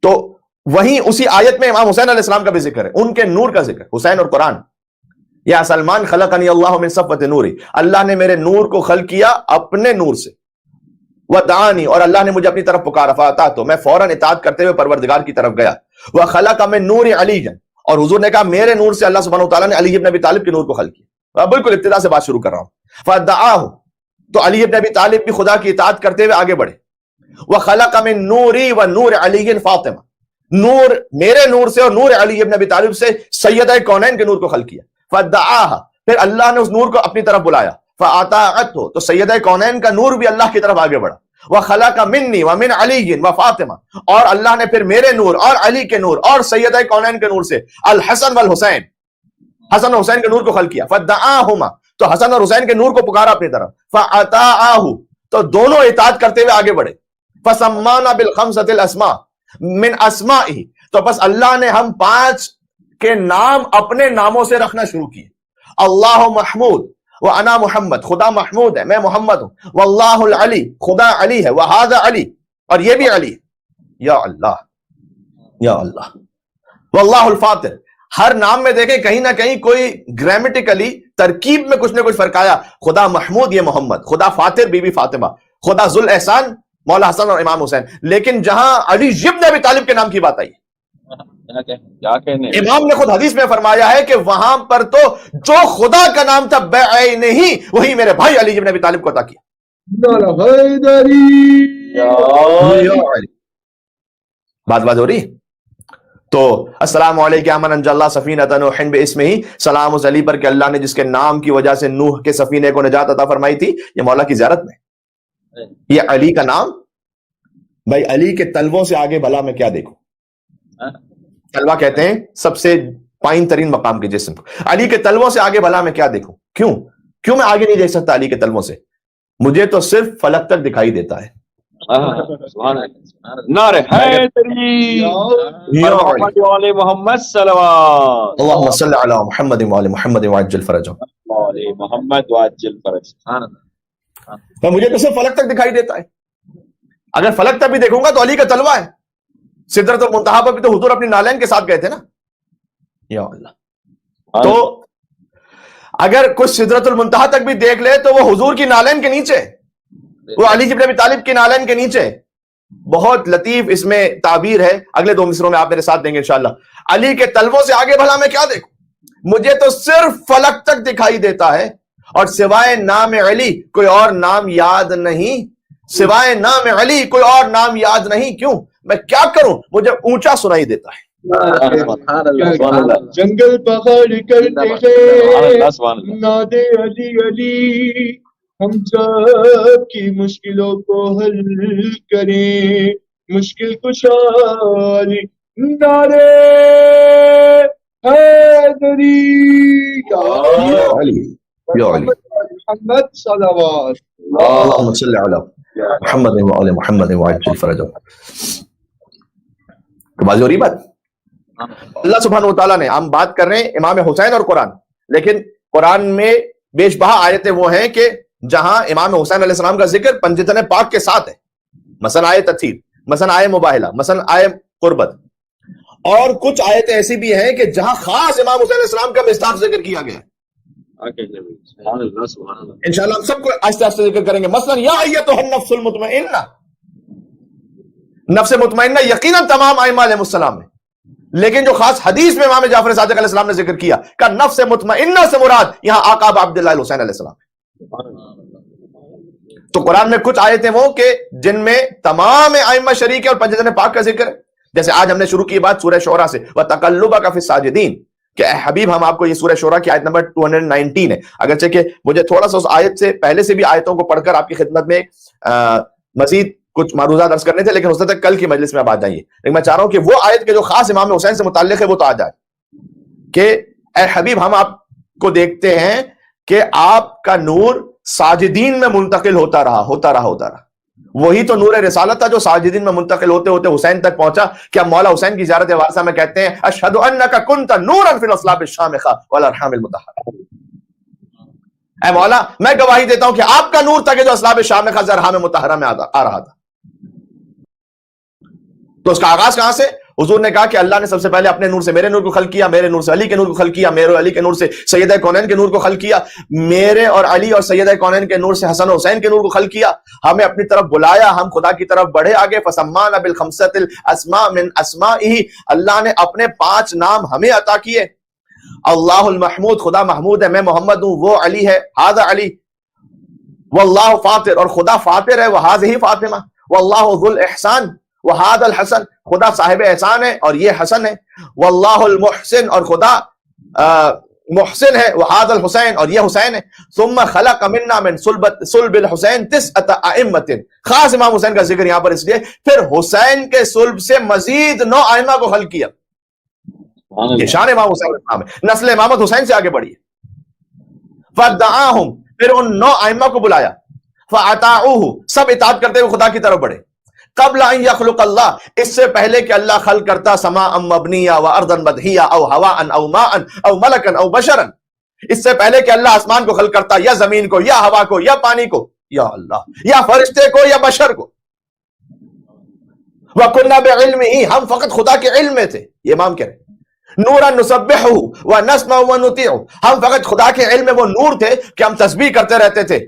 تو وہیں اسی آیت میں امام حسین علیہ السلام کا بھی ذکر ہے, ان کے نور کا ذکر. حسین اور قرآن, یا سلمان خلقنی اللہ من صفوت نوری, اللہ نے میرے نور کو خلق کیا اپنے نور سے. ودعانی, اور اللہ نے مجھے اپنی طرف پکارا, فاطعت, میں فوراً اطاعت کرتے ہوئے پروردگار کی طرف گیا. وخلق من نور علی, اور حضور نے کہا میرے نور سے اللہ سبحانہ وتعالیٰ نے علی ابن ابی طالب کے نور کو خلق کیا. بالکل ابتدا سے بات شروع کر رہا ہوں. فدعاہ, تو علی ابن ابی طالب بھی خدا کی اطاعت کرتے ہوئے آگے بڑھے. وخلق من نوری ونور علی فاطمہ, نور میرے نور سے اور نور علی ابن ابی طالب سے سیدہ کونین کے نور کو خلق کیا. فدعاہ, پھر اللہ نے اس نور کو اپنی طرف بلایا. فاطاعتہ, تو سیدہ کونین کا نور بھی اللہ کی طرف آگے بڑھا. وخلق منی ومن علی وفاطمہ, اور اللہ نے پھر میرے نور اور علی کے نور اور سیدہ کونین کے نور سے الحسن والحسین, حسن اور حسین کے نور کو خلق کیا. فدعاہما, تو حسن اور حسین کے نور کو پکارا اپنی طرف. فاطاعہ, تو دونوں اطاعت کرتے ہوئے آگے بڑھے. فسمانا بالخمسۃ الاسماء من اسمائہ, تو بس اللہ نے ہم 5 کے نام اپنے ناموں سے رکھنا شروع کیے. اللہ محمود وانا محمد, خدا محمود ہے میں محمد ہوں. واللہ العلی, خدا علی ہے. وہذا علی, اور یہ بھی علی ہے. یا اللہ یا اللہ. واللہ الفاطر, ہر نام میں دیکھیں کہیں نہ کہیں کوئی گرامیٹیکلی ترکیب میں کچھ نہ کچھ فرق آیا. خدا محمود یہ محمد, خدا فاطر بی بی فاطمہ, خدا ذو الاحسان مولا حسن اور امام حسین. لیکن جہاں علی ابن ابی طالب کے نام کی بات آئی, امام نے خود حدیث میں فرمایا ہے کہ وہاں پر تو جو خدا کا نام تھا بعینہ ہی, وہی میرے بھائی علی ابن ابی طالب کو عطا کیا. بات ہو رہی. تو السلام علیکم امن انجا اللہ سفینۃ نوح باسمہ, سلام اس علی پر کہ اللہ نے جس کے نام کی وجہ سے نوح کے سفینے کو نجات عطا فرمائی تھی. یہ مولا کی زیارت میں, یہ علی کا نام. بھائی علی کے تلووں سے آگے بھلا میں کیا دیکھوں. تلوا کہتے ہیں سب سے پائن ترین مقام کے جسم کو. علی کے تلووں سے آگے بھلا میں کیا دیکھوں. کیوں میں آگے نہیں دیکھ سکتا علی کے تلووں سے. مجھے تو صرف فلک تک دکھائی دیتا ہے. نعرہ حیدری محمد صلوات اللہم صلی علی محمد وعلی محمد وعجل فرجہ محمد وعجل فرج. مجھے تو صرف فلک تک دکھائی دیتا ہے. اگر فلک تک بھی دیکھوں گا تو علی کا تلوا ہے. سدرۃ المنتہا پر بھی تو حضور اپنی نالین کے ساتھ گئے تھے نا. یا اللہ, تو اگر کچھ سدرۃ المنتہا تک بھی دیکھ لے تو وہ حضور کی نالین کے نیچے, وہ علی ابن ابی طالب کی نالین کے نیچے. بہت لطیف اس میں تعبیر ہے, اگلے 2 مصروں میں آپ میرے ساتھ دیں گے انشاءاللہ. علی کے تلووں سے آگے بھلا میں کیا دیکھوں, مجھے تو صرف فلک تک دکھائی دیتا ہے, اور سوائے نام علی کوئی اور نام یاد نہیں. سوائے نام علی کوئی اور نام یاد نہیں. کیوں, میں کیا کروں, مجھے اونچا سنائی دیتا ہے. جنگل پہاڑ کرتے ہیں نادے علی علی, ہم سب کی مشکلوں کو حل کریں. مشکل کشا علی, نعرے حیدری یا علی یا علی محمد صلوات. اللہم صلی علی محمد وعلی محمد وعجل فرجہ. واضح ہو رہی بات. اللہ سبحانہ وتعالیٰ نے, ہم بات کر رہے ہیں امام حسین اور قرآن, لیکن قرآن میں بیش بہا آیتیں وہ ہیں کہ جہاں امام حسین علیہ السلام کا ذکر پنجتن پاک کے ساتھ ہے. مثلا آیت تطہیر, مثلا آیت مباہلہ, مثلا آیت قربت. اور کچھ آیتیں ایسی بھی ہیں کہ جہاں خاص امام حسین علیہ السلام کا مصداق ذکر کیا گیا ہے. انشاءاللہ ہم سب کو آہستہ آہستہ ذکر کریں گے. مثلا یا ایتھا النفس المطمئنہ, نفس مطمئنہ یقیناً تمام ائمہ علیہ السلام ہے, لیکن جو خاص حدیث میں امام جعفر صادق علیہ السلام نے ذکر کیا کہ نفس مطمئنہ سے مراد یہاں آقا عبداللہ حسین علیہ السلام. تو قرآن میں کچھ آیتیں وہ کہ جن میں تمام ائمہ شریک ہے اور پنجتن پاک کا ذکر ہے. جیسے آج ہم نے شروع کی بات سورہ شعراء سے, وَتَقَلُّبَكَ فِي السَّاجِدِينَ, کہ اے حبیب ہم آپ کو یہ سورہ شعراء کی آیت نمبر 219 ہے. اگرچہ کہ مجھے تھوڑا سا اس آیت سے پہلے سے بھی آیتوں کو پڑھ کر آپ کی خدمت میں مزید کچھ معروضات عرض کرنے تھے, لیکن ہو سکتا ہے کل کی مجلس میں آپ آ جائیے. لیکن میں چاہ رہا ہوں کہ وہ آیت کے جو خاص امام حسین سے متعلق ہے وہ تو آ جائے کہ اے حبیب ہم آپ کو دیکھتے ہیں کہ آپ کا نور ساجدین میں منتقل ہوتا رہا. وہی تو نور رسالت تھا جو ساجدین میں منتقل ہوتے ہوتے حسین تک پہنچا. کیا مولا حسین کی زیارت وارثہ میں کہتے ہیں اشہد انک کنت نورا فی الاصلاب الشامخہ والارحام المطہرہ، اے مولا میں گواہی دیتا ہوں کہ آپ کا نور تھا کہ جو اصلاب شامخہ ارحام مطہرہ میں آ رہا تھا. تو اس کا آغاز کہاں سے؟ حضور نے کہا کہ اللہ نے سب سے پہلے اپنے نور سے میرے نور کو خلق کیا، میرے نور سے علی کے نور کو خلق کیا، میرے علی کے نور سے سیدہ کونین کے نور کو خلق کیا، میرے اور علی اور سیدہ کونین کے نور سے حسن و حسین کے نور کو خلق کیا. ہمیں اپنی طرف بلایا، ہم خدا کی طرف بڑھے آگے. فسمانا بالخمسۃ الاسماء من اسمائہ، اللہ نے اپنے 5 نام ہمیں عطا کیے. اللہ المحمود، خدا محمود ہے، میں محمد ہوں، وہ علی ہے، ھذا علی. واللہ فاطر، اور خدا فاطر ہے، وھذہ فاطمہ. واللہ ذو الاحسان وھذا الحسن، خدا صاحب احسان ہے اور یہ حسن ہے. واللہ المحسن، اور خدا محسن ہے، وھذا الحسین، اور یہ حسین ہے. ثم خلق منا من صلب الحسین 9 ائمۃ، خاص امام حسین کا ذکر یہاں پر اس لیے پھر حسین کے صلب سے مزید 9 ائمہ کو خلق کیا. یہ شان امام حسین کا نام ہے، نسل امامت حسین سے آگے بڑھی ہے. فدعاہم، پھر ان 9 ائمہ کو بلایا. فاطاعوہ، سب اطاعت کرتے ہوئے خدا کی طرف بڑھے. قبل ان یخلق اللہ، اس سے پہلے کہ اللہ خلق کرتا سماء مبنیہ و ارضا مدحیہ او ہواء او ماء او ملکا او بشرا، اس سے پہلے کہ اللہ آسمان کو خلق کرتا یا زمین کو یا ہوا کو یا پانی کو، یا اللہ، یا فرشتے کو یا بشر کو. وَكُنَّا بِعِلْمِهِ، ہم فقط خدا کے علم میں تھے. یہ امام کہہ رہے نورا نسبحہ ونسمع ونطیع، ہم فقط خدا کے علم میں وہ نور تھے کہ ہم تسبیح کرتے رہتے تھے،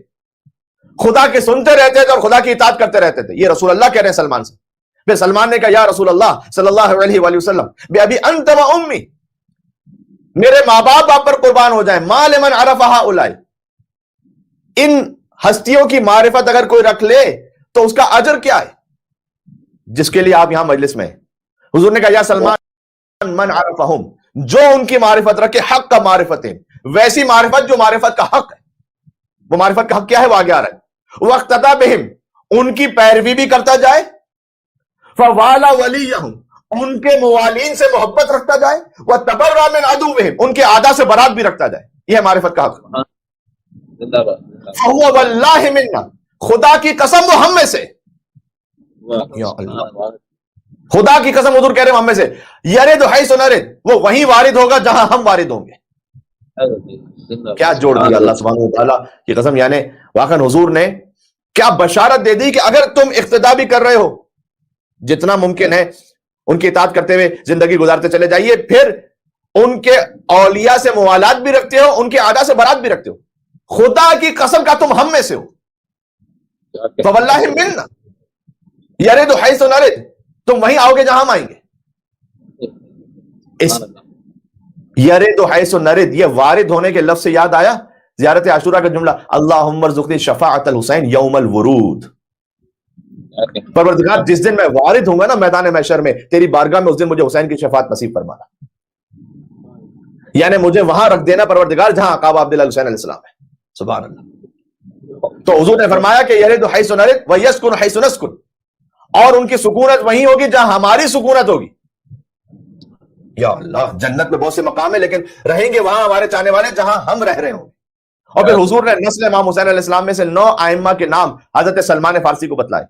خدا کے سنتے رہتے تھے اور خدا کی اطاعت کرتے رہتے تھے. یہ رسول اللہ کہہ رہے ہیں سلمان سے. پھر سلمان نے کہا یا رسول اللہ صلی اللہ علیہ وآلہ وسلم بأبی انت و امی، میرے ماں باپ آپ پر قربان ہو جائیں. ما لمن عرف هؤلاء، ان ہستیوں کی معرفت اگر کوئی رکھ لے تو اس کا اجر کیا ہے جس کے لیے آپ یہاں مجلس میں ہیں. حضور نے کہا یا سلمان من عرفہم، جو ان کی معرفت رکھے، حق کا معرفت ہے، ویسی معرفت جو معرفت کا حق ہے. وہ معرفت کا حق کیا ہے وہ آگے آ رہا ہے. وقتدا بہم، ان کی پیروی بھی کرتا جائے. فوالا ولیہم، ان کے موالین سے محبت رکھتا جائے. وتبرأ من عدوہم، ان کے اعداء سے برات بھی رکھتا جائے. یہ ہے معرفت کا حق. فہو واللہ منا، خدا کی قسم وہ ہم میں سے. یا اللہ، خدا کی قسم حضور کہہ رہے ہیں ہم میں سے. یرد حیث نرد، وہ وہیں وارد ہوگا جہاں ہم وارد ہوں گے. کیا جوڑ دیا اللہ سبحانہ وتعالیٰ کی قسم. یعنی واقعا حضور نے کیا بشارت دے دی کہ اگر تم اقتدا بھی کر رہے ہو، جتنا ممکن ہے ان کی اطاعت کرتے ہوئے زندگی گزارتے چلے جائیے، پھر ان کے اولیاء سے موالات بھی رکھتے ہو، ان کے اعداء سے برات بھی رکھتے ہو. خدا کی قسم کا تم ہم میں سے ہو. فواللہ منا یرد حیث نرد، تم وہیں آؤ گے جہاں ہم آئیں گے. اس یرد حیث نرد، یہ وارد ہونے کے لفظ سے یاد آیا زیارت عاشورہ کا جملہ اللہم ارزقنی شفاعت الحسین یوم الورود. پروردگار جس دن میں وارد ہوں گا نا میدان محشر میں تیری بارگاہ میں، اس دن مجھے حسین کی شفاعت نصیب فرمانا. یعنی مجھے وہاں رکھ دینا پروردگار جہاں عقاب عبداللہ حسین علیہ السلام ہے. سبحان اللہ. تو حضور نے فرمایا کہ یرد حیث نرد ویسکن حیث نسکن، اور ان کی سکونت وہیں ہوگی جہاں ہماری سکونت ہوگی. یا اللہ، جنت میں بہت سے مقام ہیں لیکن رہیں گے وہاں ہمارے چاہنے والے جہاں ہم رہ رہے ہوں گے. اور پھر حضور نے نسل امام حسین علیہ السلام میں سے 9 ائمہ کے نام حضرت سلمان فارسی کو بتلائے،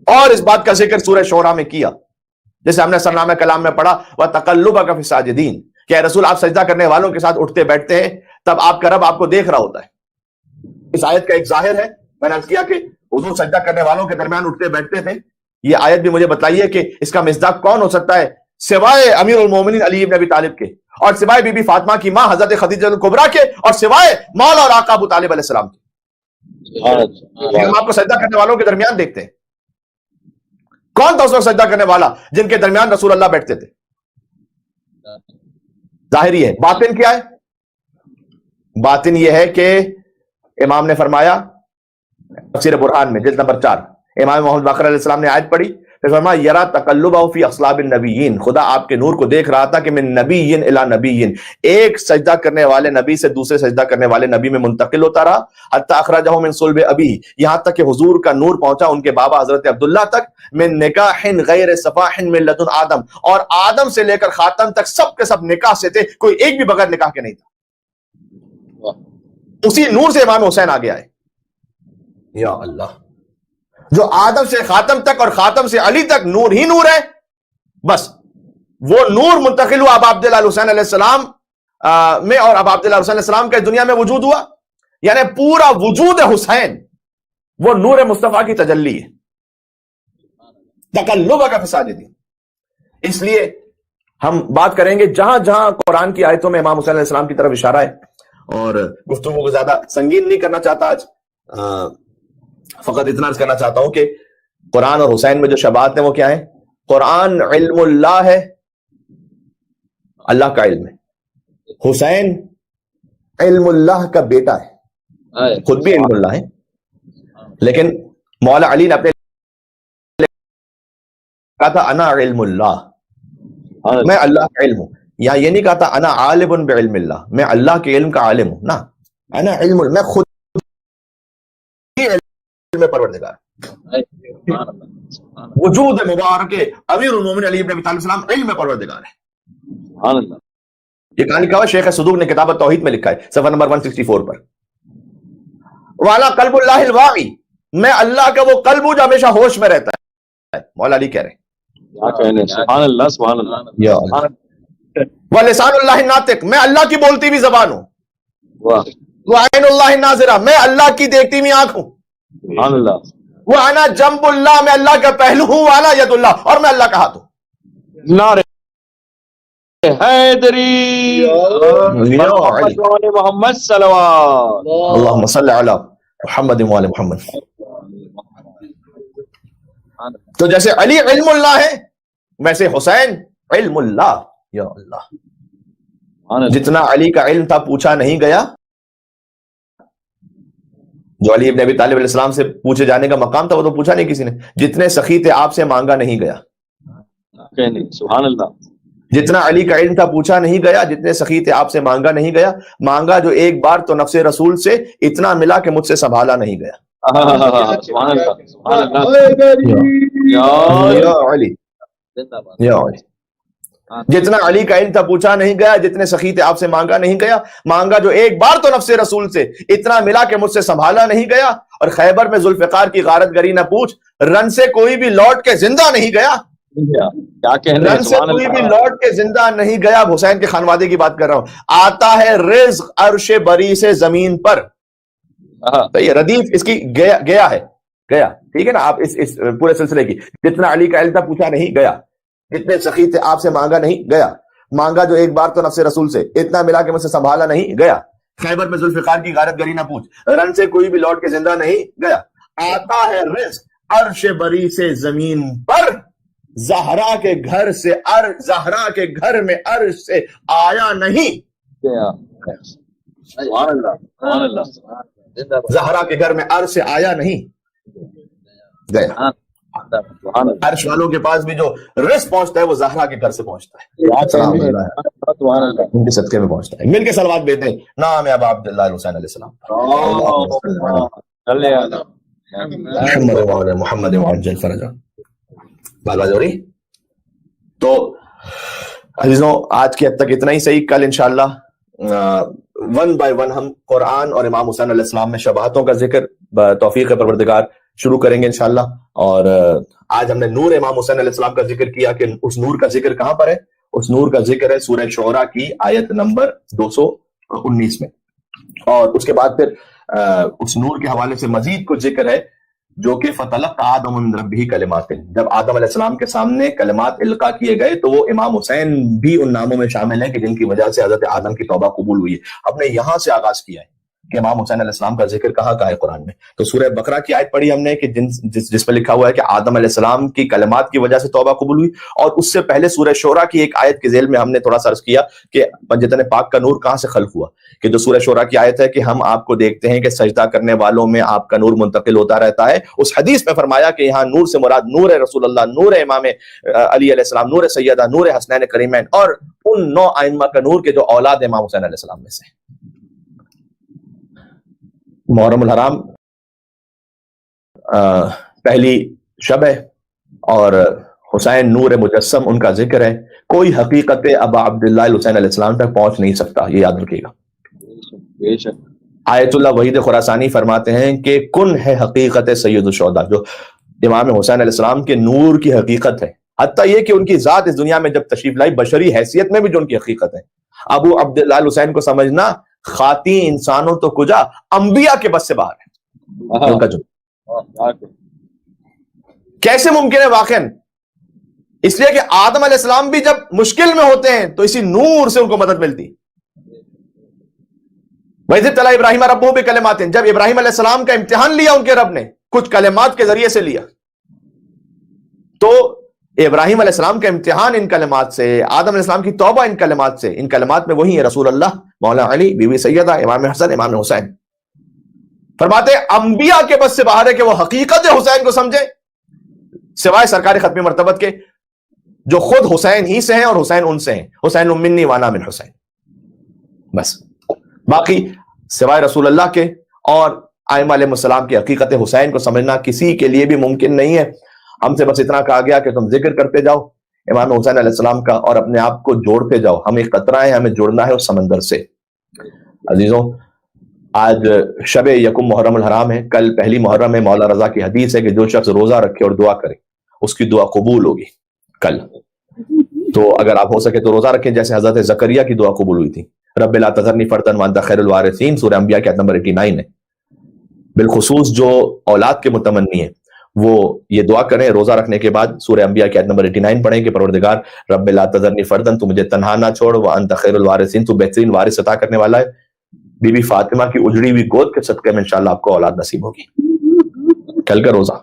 اور اس بات کا ذکر سورہ شورى میں کیا جیسے ہم نے سرنامہ کلام میں پڑھا وَتَقَلُّبَكَ فِي السَّاجِدِينَ، کہ اے رسول آپ سجدہ کرنے والوں کے ساتھ اٹھتے بیٹھتے ہیں تب آپ کا رب آپ کو دیکھ رہا ہوتا ہے. اس آیت کا ایک ظاہر ہے، میں نے عرض کیا کہ حضور سجدہ کرنے والوں کے درمیان اٹھتے بیٹھتے تھے. یہ آیت بھی مجھے بتائیے کہ اس کا مصداق کون ہو سکتا ہے سوائے امیر المومنین علی بن ابی طالب کے، اور سوائے بی بی فاطمہ کی ماں حضرت خدیجہ الکبریٰ کے، اور سوائے مولا اور آقا ابو طالب علیہ السلام کے. ہم آپ کو سجدہ کرنے والوں کے درمیان دیکھتے ہیں. کون تھا اس وقت سجدہ کرنے والا جن کے درمیان رسول اللہ بیٹھتے تھے؟ ظاہری ہے. باطن کیا ہے؟ باطن یہ ہے کہ امام نے فرمایا تفسیر برہان میں جلد نمبر 4 امام محمد باقر علیہ السلام نے آیت پڑھی، پھر فرمایا یرا تقلبہ فی اصلاب النبیین، خدا آپ کے نور کو دیکھ رہا تھا کہ من نبیین الی نبیین، ایک سجدہ کرنے والے نبی سے دوسرے سجدہ کرنے والے نبی میں منتقل ہوتا رہا. حتی اخرجہ من صلب ابی، یہاں تک کہ حضور کا نور پہنچا ان کے بابا حضرت عبداللہ تک. من نکاح غیر صفاح من لدن آدم، اور آدم سے لے کر خاتم تک سب کے سب نکاح سے تھے، کوئی ایک بھی بغیر نکاح کے نہیں تھا. اسی نور سے امام حسین آگے آئے. یا اللہ، جو آدم سے خاتم تک اور خاتم سے علی تک نور ہی نور ہے، بس وہ نور منتقل ہوا اب عبداللہ حسین علیہ السلام میں، اور اب عبداللہ حسین علیہ السلام کے دنیا میں وجود ہوا، یعنی پورا وجود حسین وہ نور مصطفیٰ کی تجلی ہے، تقلب کا فساد دی۔ اس لیے ہم بات کریں گے جہاں جہاں قرآن کی آیتوں میں امام حسین علیہ السلام کی طرف اشارہ ہے، اور گفتگو کو زیادہ سنگین نہیں کرنا چاہتا آج، فقط اتنا عرض کرنا چاہتا ہوں کہ قرآن اور حسین میں جو شباہت ہیں وہ کیا ہیں؟ قرآن علم اللہ ہے، اللہ کا علم ہے، حسین علم اللہ کا بیٹا ہے، خود بھی علم اللہ ہے، لیکن مولا علی نے اپنے کہا تھا انا علم اللہ، میں اللہ کا علم ہوں، یا یہ نہیں کہا تھا انا عالم بعلم اللہ، میں اللہ کے علم کا عالم ہوں، نا انا علم، میں خود علم پروردگار، وجود مبارک امیر المومنین علی بن ابی طالب السلام علم پروردگار ہے۔ یہ کہانی لکھا ہوا شیخ صدوق نے کتاب توحید میں لکھا ہے صفحہ نمبر 164 پر، والا قلب اللہ الواعی، میں اللہ کا وہ قلب ہوں جو ہمیشہ ہوش میں رہتا ہے، مولا علی کہہ رہے ہیں سبحان اللہ سبحان اللہ، وَلِسَانُ اللَّهِ النَّاطِقُ، میں اللہ کی بولتی بھی زبان ہوں، وَعَيْنُ اللَّهِ النَّاظِرَةُ، میں اللہ کی دیکھتی بھی آنکھ ہوں، سبحان اللہ، وَأَنَا جَنبُ اللَّهِ، میں اللہ کا پہلو ہوں، وَأَنَا يَدُ اللَّهِ، اور میں اللہ کا ہاتھ ہوں۔ نعرہ حیدری، محمد صلوات، اللہم صلی علی محمد وآل محمد۔ تو جیسے علی علم اللہ ہے، ویسے حسین علم اللہ، یا اللہ، جتنا علی کا علم تھا پوچھا نہیں گیا، جو علی ابن ابی طالب علیہ السلام سے پوچھے جانے کا مقام تھا وہ تو پوچھا نہیں کسی نے، جتنے سخی تھے آپ سے مانگا نہیں گیا، سبحان اللہ، جتنا علی کا علم تھا پوچھا نہیں گیا، جتنے سخی تھے آپ سے مانگا نہیں گیا، مانگا جو ایک بار تو نفس رسول سے، اتنا ملا کہ مجھ سے سنبھالا نہیں گیا، سبحان اللہ، سبحان اللہ، یا علی، یا علی، جتنا علی کا علم تھا پوچھا نہیں گیا، جتنے سخی تھے آپ سے مانگا نہیں گیا، مانگا جو ایک بار تو نفس رسول سے، اتنا ملا کہ مجھ سے سنبھالا نہیں گیا، اور خیبر میں ذوالفقار کی غارت گری نہ پوچھ، رن سے کوئی بھی لوٹ کے زندہ نہیں گیا، کیا کہنے، رن سے کوئی بھی لوٹ کے زندہ نہیں گیا، حسین کے خانوادے کی بات کر رہا ہوں، آتا ہے رزق عرش بری سے زمین پر، تو یہ ردیف اس کی گیا ہے، گیا، ٹھیک ہے نا، آپ اس پورے سلسلے کی، جتنا علی کا علم تھا پوچھا نہیں گیا، جتنے سخی تھے آپ سے مانگا نہیں گیا، مانگا جو ایک بار تو نفس رسول سے، اتنا ملا کہ مجھ سے سنبھالا نہیں گیا، خیبر میں ذوالفقار کی غارت گری نہ پوچھ، رن سے کوئی بھی لوٹ کے زندہ نہیں گیا، آتا ہے رزق عرش بری سے زمین پر، زہرا کے گھر سے زہرا کے گھر میں عرش سے آیا نہیں، زہرا کے گھر میں عرش سے آیا نہیں گیا، عرش والوں کے پاس بھی جو رزق پہنچتا ہے وہ زہرا کے گھر سے پہنچتا ہے، ان کے صدقے میں پہنچتا ہے، مل کے صلوات بیٹھے ہیں، نام ہے ابا عبداللہ حسین علیہ السلام، محمد وعجل فرجہ، بات بات ہو رہی۔ تو عزیزوں آج کی حد تک اتنا ہی صحیح، کل انشاءاللہ ون بائی ون ہم قرآن اور امام حسین علیہ السلام میں شباہتوں کا ذکر توفیق پروردگار شروع کریں گے انشاءاللہ، اور آج ہم نے نور امام حسین علیہ السلام کا ذکر کیا کہ اس نور کا ذکر کہاں پر ہے، اس نور کا ذکر ہے سورہ شعراء کی آیت نمبر 219 میں، اور اس کے بعد پھر اس نور کے حوالے سے مزید کچھ ذکر ہے جو کہ فتلقى آدم من ربہ کلمات، جب آدم علیہ السلام کے سامنے کلمات القا کیے گئے تو وہ امام حسین بھی ان ناموں میں شامل ہیں کہ جن کی وجہ سے حضرت آدم کی توبہ قبول ہوئی ہے۔ ہم نے یہاں سے آغاز کیا ہے کہ امام حسین علیہ السلام کا ذکر کہاں کا ہے قرآن میں، تو سورہ بقرہ کی آیت پڑھی ہم نے کہ جس میں لکھا ہوا ہے کہ آدم علیہ السلام کی کلمات کی وجہ سے توبہ قبول ہوئی، اور اس سے پہلے سورہ شعراء کی ایک آیت کے ذیل میں ہم نے تھوڑا سا عرض کیا کہ پنجتن پاک کا نور کہاں سے خلق ہوا، کہ جو سورہ شعراء کی آیت ہے کہ ہم آپ کو دیکھتے ہیں کہ سجدہ کرنے والوں میں آپ کا نور منتقل ہوتا رہتا ہے، اس حدیث میں فرمایا کہ یہاں نور سے مراد نور رسول اللہ، نور امام علی علیہ السلام، نور سیدہ، نور حسنین کریمین، اور ان 9 ائمہ کا نور کے جو اولاد امام حسین علیہ السلام میں سے۔ محرم الحرام پہلی شب ہے اور حسین نور مجسم ان کا ذکر ہے، کوئی حقیقت ابا عبداللہ حسین علیہ السلام تک پہنچ نہیں سکتا، یہ یاد رکھیے گا۔ آیت اللہ وحید خراسانی فرماتے ہیں کہ کن ہے حقیقت سید الشہداء، جو امام حسین علیہ السلام کے نور کی حقیقت ہے، حتیٰ یہ کہ ان کی ذات اس دنیا میں جب تشریف لائی بشری حیثیت میں بھی جو ان کی حقیقت ہے۔ ابو عبداللہ حسین کو سمجھنا خاطی انسانوں تو کجا انبیاء کے بس سے باہر ہے۔ ان کا جو کیسے ممکن ہے واقعا؟ اس لیے کہ آدم علیہ السلام بھی جب مشکل میں ہوتے ہیں تو اسی نور سے ان کو مدد ملتی۔ وَإِذِ ابْتَلَىٰ إِبْرَاهِيمَ رَبُّهُ بِكَلِمَاتٍ، جب ابراہیم علیہ السلام کا امتحان لیا ان کے رب نے کچھ کلمات کے ذریعے سے لیا، تو ابراہیم علیہ السلام کا امتحان ان کلمات سے، آدم علیہ السلام کی توبہ ان کلمات سے، ان کلمات میں وہی ہے رسول اللہ، مولا علی، بی بی سیدہ، امام حسن، امام حسین۔ فرماتے ہیں انبیاء کے بس سے باہر ہے کہ وہ حقیقت حسین کو سمجھے، سوائے سرکار ختمی مرتبت کے جو خود حسین ہی سے ہیں اور حسین ان سے ہیں، حسین منی وانا من حسین، بس باقی سوائے رسول اللہ کے اور ائمہ علیہ السلام کی حقیقت حسین کو سمجھنا کسی کے لیے بھی ممکن نہیں ہے۔ ہم سے بس اتنا کہا گیا کہ تم ذکر کرتے جاؤ امام حسین علیہ السلام کا اور اپنے آپ کو جوڑتے جاؤ، ہم ایک قطرہ ہیں، ہمیں جوڑنا ہے اس سمندر سے۔ عزیزوں، آج شب یکم محرم الحرام ہے، کل پہلی محرم ہے، مولا رضا کی حدیث ہے کہ جو شخص روزہ رکھے اور دعا کرے اس کی دعا قبول ہوگی کل۔ تو اگر آپ ہو سکے تو روزہ رکھیں جیسے حضرت زکریا کی دعا قبول ہوئی تھی، رب لا تذرنی فردا وانت خیر الوارثین، سورہ انبیاء کی آیت نمبر 89 ہے۔ بالخصوص جو اولاد کے متمنی ہیں وہ یہ دعا کریں روزہ رکھنے کے بعد، سورہ انبیاء کی آیت نمبر 89 پڑھیں کہ پروردگار رب لا تذرنی فردا، تو مجھے تنہا نہ چھوڑ، وانت خیر الوارثین، تو بہترین وارث عطا کرنے والا ہے۔ بی بی فاطمہ کی اجڑی ہوئی گود کے صدقے میں انشاءاللہ آپ کو اولاد نصیب ہوگی کل کا روزہ۔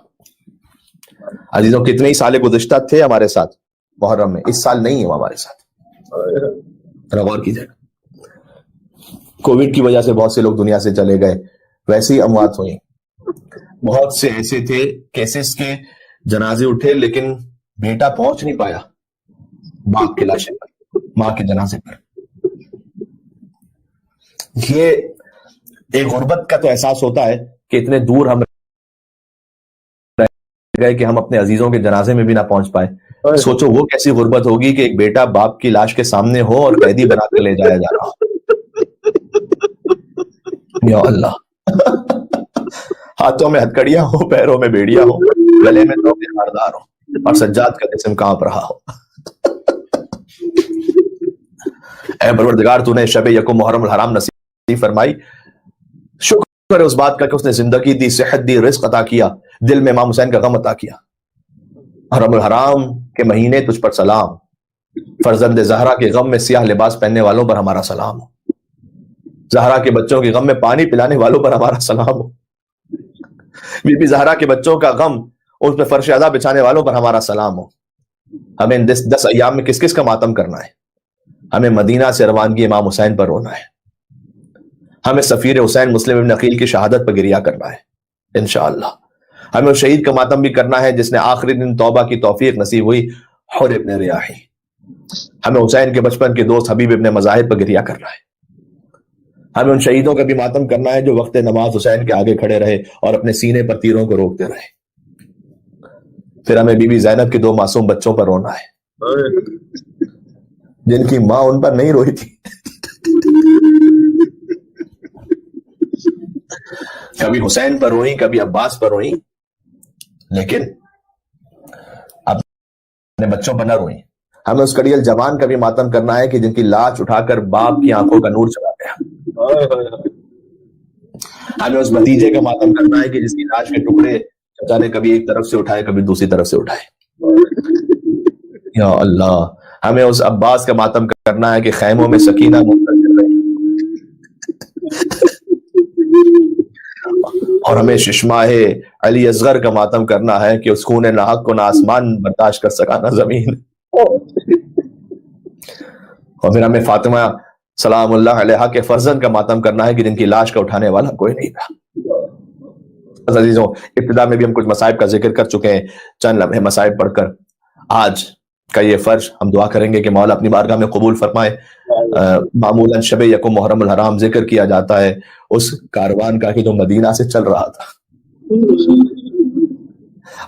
عزیزوں، کتنے ہی سال گزشتہ تھے ہمارے ساتھ محرم میں، اس سال نہیں ہے وہ ہمارے ساتھ، غور کیجیے۔ کووڈ کی وجہ سے بہت سے لوگ دنیا سے چلے گئے، ویسے ہی اموات ہوئی، بہت سے ایسے تھے کیسز کے جنازے اٹھے لیکن بیٹا پہنچ نہیں پایا باپ کے لاشے پر، ماں کے جنازے پر۔ یہ ایک غربت کا تو احساس ہوتا ہے کہ اتنے دور ہم رہ گئے کہ ہم اپنے عزیزوں کے جنازے میں بھی نہ پہنچ پائے۔ سوچو وہ کیسی غربت ہوگی کہ ایک بیٹا باپ کی لاش کے سامنے ہو اور قیدی بنا کر لے جایا جا رہا ہو۔ یا اللہ، ہاتھوں میں ہتکڑیاں ہو، پیروں میں بیڑیاں ہو، گلے میں توقے خاردار ہو اور سجاد کا جسم کانپ رہا ہو۔ اے پروردگار، تو نے شب یکم محرم الحرام نصیب فرمائی، شکر ہے اس بات کا کہ اس نے زندگی دی، صحت دی، رزق عطا کیا، دل میں امام حسین کا غم عطا کیا۔ حرم الحرام کے مہینے تجھ پر سلام، فرزند زہرا کے غم میں سیاہ لباس پہننے والوں پر ہمارا سلام ہو، زہرا کے بچوں کے غم میں پانی پلانے والوں پر ہمارا سلام ہو، بی بی زہرا کے بچوں کا غم اس پہ فرش عزا بچھانے والوں پر ہمارا سلام ہو۔ ہمیں 10 ایام میں کس کس کا ماتم کرنا ہے؟ ہمیں مدینہ سے روانگی امام حسین پر رونا ہے، ہمیں سفیر حسین مسلم ابن عقیل کی شہادت پر گریہ کرنا ہے انشاءاللہ، ہمیں اس شہید کا ماتم بھی کرنا ہے جس نے آخری دن توبہ کی توفیق نصیب ہوئی، حر ابن ریاحی۔ ہمیں حسین کے بچپن کے دوست حبیب ابن مظاہر پر گریہ کرنا ہے، ہمیں ان شہیدوں کا بھی ماتم کرنا ہے جو وقت نماز حسین کے آگے کھڑے رہے اور اپنے سینے پر تیروں کو روکتے رہے۔ پھر ہمیں بی بی زینب کے 2 معصوم بچوں پر رونا ہے جن کی ماں ان پر نہیں روئی تھی۔ کبھی حسین پر روئی، کبھی عباس پر روئی، لیکن اپنے بچوں پر نہ روئی۔ ہمیں اس کڑیل جوان کا بھی ماتم کرنا ہے کہ جن کی لاش اٹھا کر باپ کی آنکھوں کا نور چلا گیا۔ ہمیں اس بھتیجے کا ماتم کرنا ہے کہ جس کی لاش کے ٹکڑے چچا نے کبھی ایک طرف سے اٹھائے کبھی دوسری طرف سے اٹھائے۔ یا اللہ، ہمیں اس عباس کا ماتم کرنا ہے کہ خیموں میں سکینہ منتظر رہی، اور ہمیں ششماہ علی اصغر کا ماتم کرنا ہے کہ اس خون ناحق کو نہ آسمان برداشت کر سکا نہ زمین، اور پھر ہمیں فاطمہ سلام اللہ علیہا کے فرزند کا ماتم کرنا ہے کہ جن کی لاش کا اٹھانے والا کوئی نہیں تھا۔ عزیزوں، ابتدا میں بھی ہم کچھ مصائب کا ذکر کر چکے ہیں، چند لمحے مصائب پڑھ کر آج کا یہ فرض ہم دعا کریں گے کہ مولا اپنی بارگاہ میں قبول فرمائے۔ معمولاً شب یکم محرم الحرام ذکر کیا جاتا ہے اس کاروان کا کہ جو مدینہ سے چل رہا تھا۔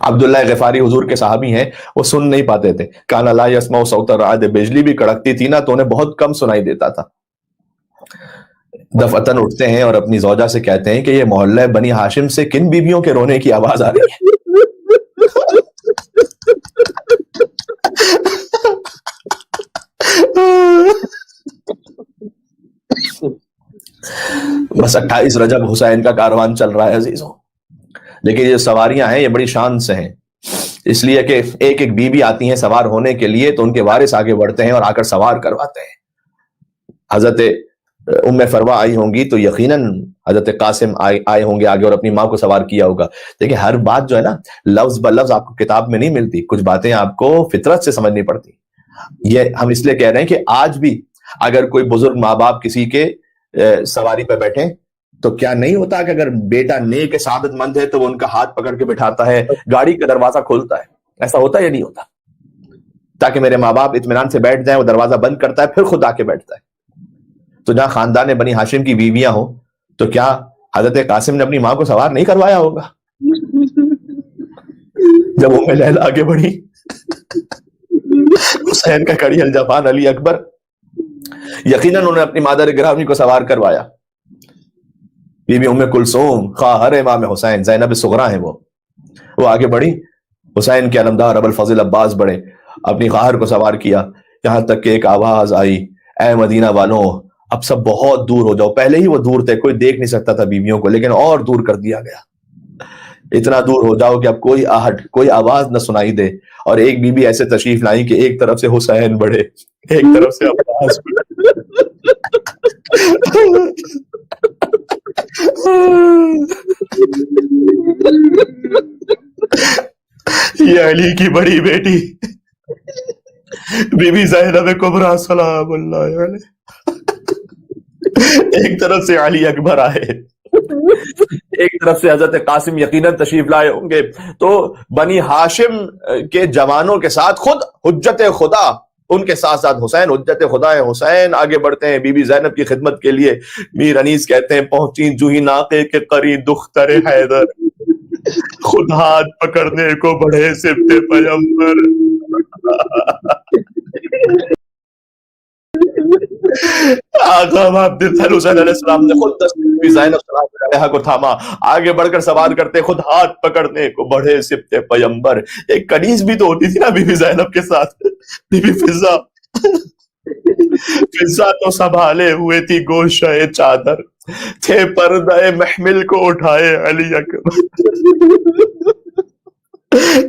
عبداللہ غفاری حضور کے صحابی ہیں، وہ سن نہیں پاتے تھے، کانا لا یسمع صوت الرعد، بجلی بھی کڑکتی تھی نا تو انہیں بہت کم سنائی دیتا تھا۔ دفعتاً اٹھتے ہیں اور اپنی زوجہ سے کہتے ہیں کہ یہ محلہ بنی ہاشم سے کن بیویوں کے رونے کی آواز آ رہی ہے؟ بس 28 رجب حسین کا کاروان چل رہا ہے عزیزوں. لیکن یہ سواریاں ہیں یہ بڑی شان سے ہیں، اس لیے کہ ایک ایک بیوی آتی ہیں سوار ہونے کے لیے تو ان کے وارث آگے بڑھتے ہیں اور آ کر سوار کرواتے ہیں. حضرت ام فروا آئی ہوں گی تو یقیناً حضرت قاسم آئے ہوں گے آگے اور اپنی ماں کو سوار کیا ہوگا. دیکھیں ہر بات جو ہے نا لفظ بلفظ آپ کو کتاب میں نہیں ملتی، کچھ باتیں آپ کو فطرت سے سمجھنی پڑتی. یہ ہم اس لیے کہہ رہے ہیں کہ آج بھی اگر کوئی بزرگ ماں باپ کسی کے سواری پہ بیٹھے تو کیا نہیں ہوتا کہ اگر بیٹا نیک سعادت مند ہے تو وہ ان کا ہاتھ پکڑ کے بٹھاتا ہے، گاڑی کا دروازہ کھولتا ہے. ایسا ہوتا ہے یا نہیں ہوتا؟ تاکہ میرے ماں باپ اطمینان سے بیٹھ جائیں، وہ دروازہ بند کرتا ہے پھر خود آ کے بیٹھتا ہے. تو جہاں خاندان بنی ہاشم کی بیویاں ہوں تو کیا حضرت قاسم نے اپنی ماں کو سوار نہیں کروایا ہوگا؟ جب ام لیلا آگے بڑھی، حسین کا کڑی الجفان علی اکبر، یقیناً انہوں نے اپنی مادر گرامی کو سوار کروایا. بی بی ام کلثوم خواہر امام حسین، زینب صغرا ہیں وہ آگے بڑھی. حسین کے علمدار ابو الفضل عباس بڑھے، اپنی خواہر کو سوار کیا. یہاں تک کہ ایک آواز آئی، اے مدینہ والوں اب سب بہت دور ہو جاؤ. پہلے ہی وہ دور تھے، کوئی دیکھ نہیں سکتا تھا بیویوں کو، لیکن اور دور کر دیا گیا. اتنا دور ہو جاؤ کہ اب کوئی آہٹ کوئی آواز نہ سنائی دے. اور ایک بی بی ایسے تشریف لائی کہ ایک طرف سے حسین بڑھے ایک طرف سے عباس بڑھے. یہ علی کی بڑی بیٹی بی بی زینب کبریٰ سلام اللہ علیہ ایک طرف سے علی اکبر آئے، ایک طرف سے حضرت قاسم یقیناً تشریف لائے ہوں گے. تو بنی ہاشم کے جوانوں کے ساتھ خود حجت خدا، ان کے ساتھ ساتھ حسین حجت خدا ہے. حسین آگے بڑھتے ہیں بی بی زینب کی خدمت کے لیے. میر انیس کہتے ہیں پہنچی جوہی ناقے کے قریب دختر حیدر، خود ہاتھ پکڑنے کو بڑھے سبت پیغمبر. آقا عبداللہ حسین علیہ السلام نے خود دست بی بی زینب سلام علیہا کو تھاما، آگے بڑھ کر سوار کرتے خود ہاتھ پکڑنے کو بڑھے سبت پیغمبر. ایک کنیز بھی تو ہوتی تھی نا بی بی زینب کے ساتھ، بی بی فضا. فضا تو سنبھالے ہوئے تھی گوشہ چادر، تھے پردہ محمل کو اٹھائے علی اکبر.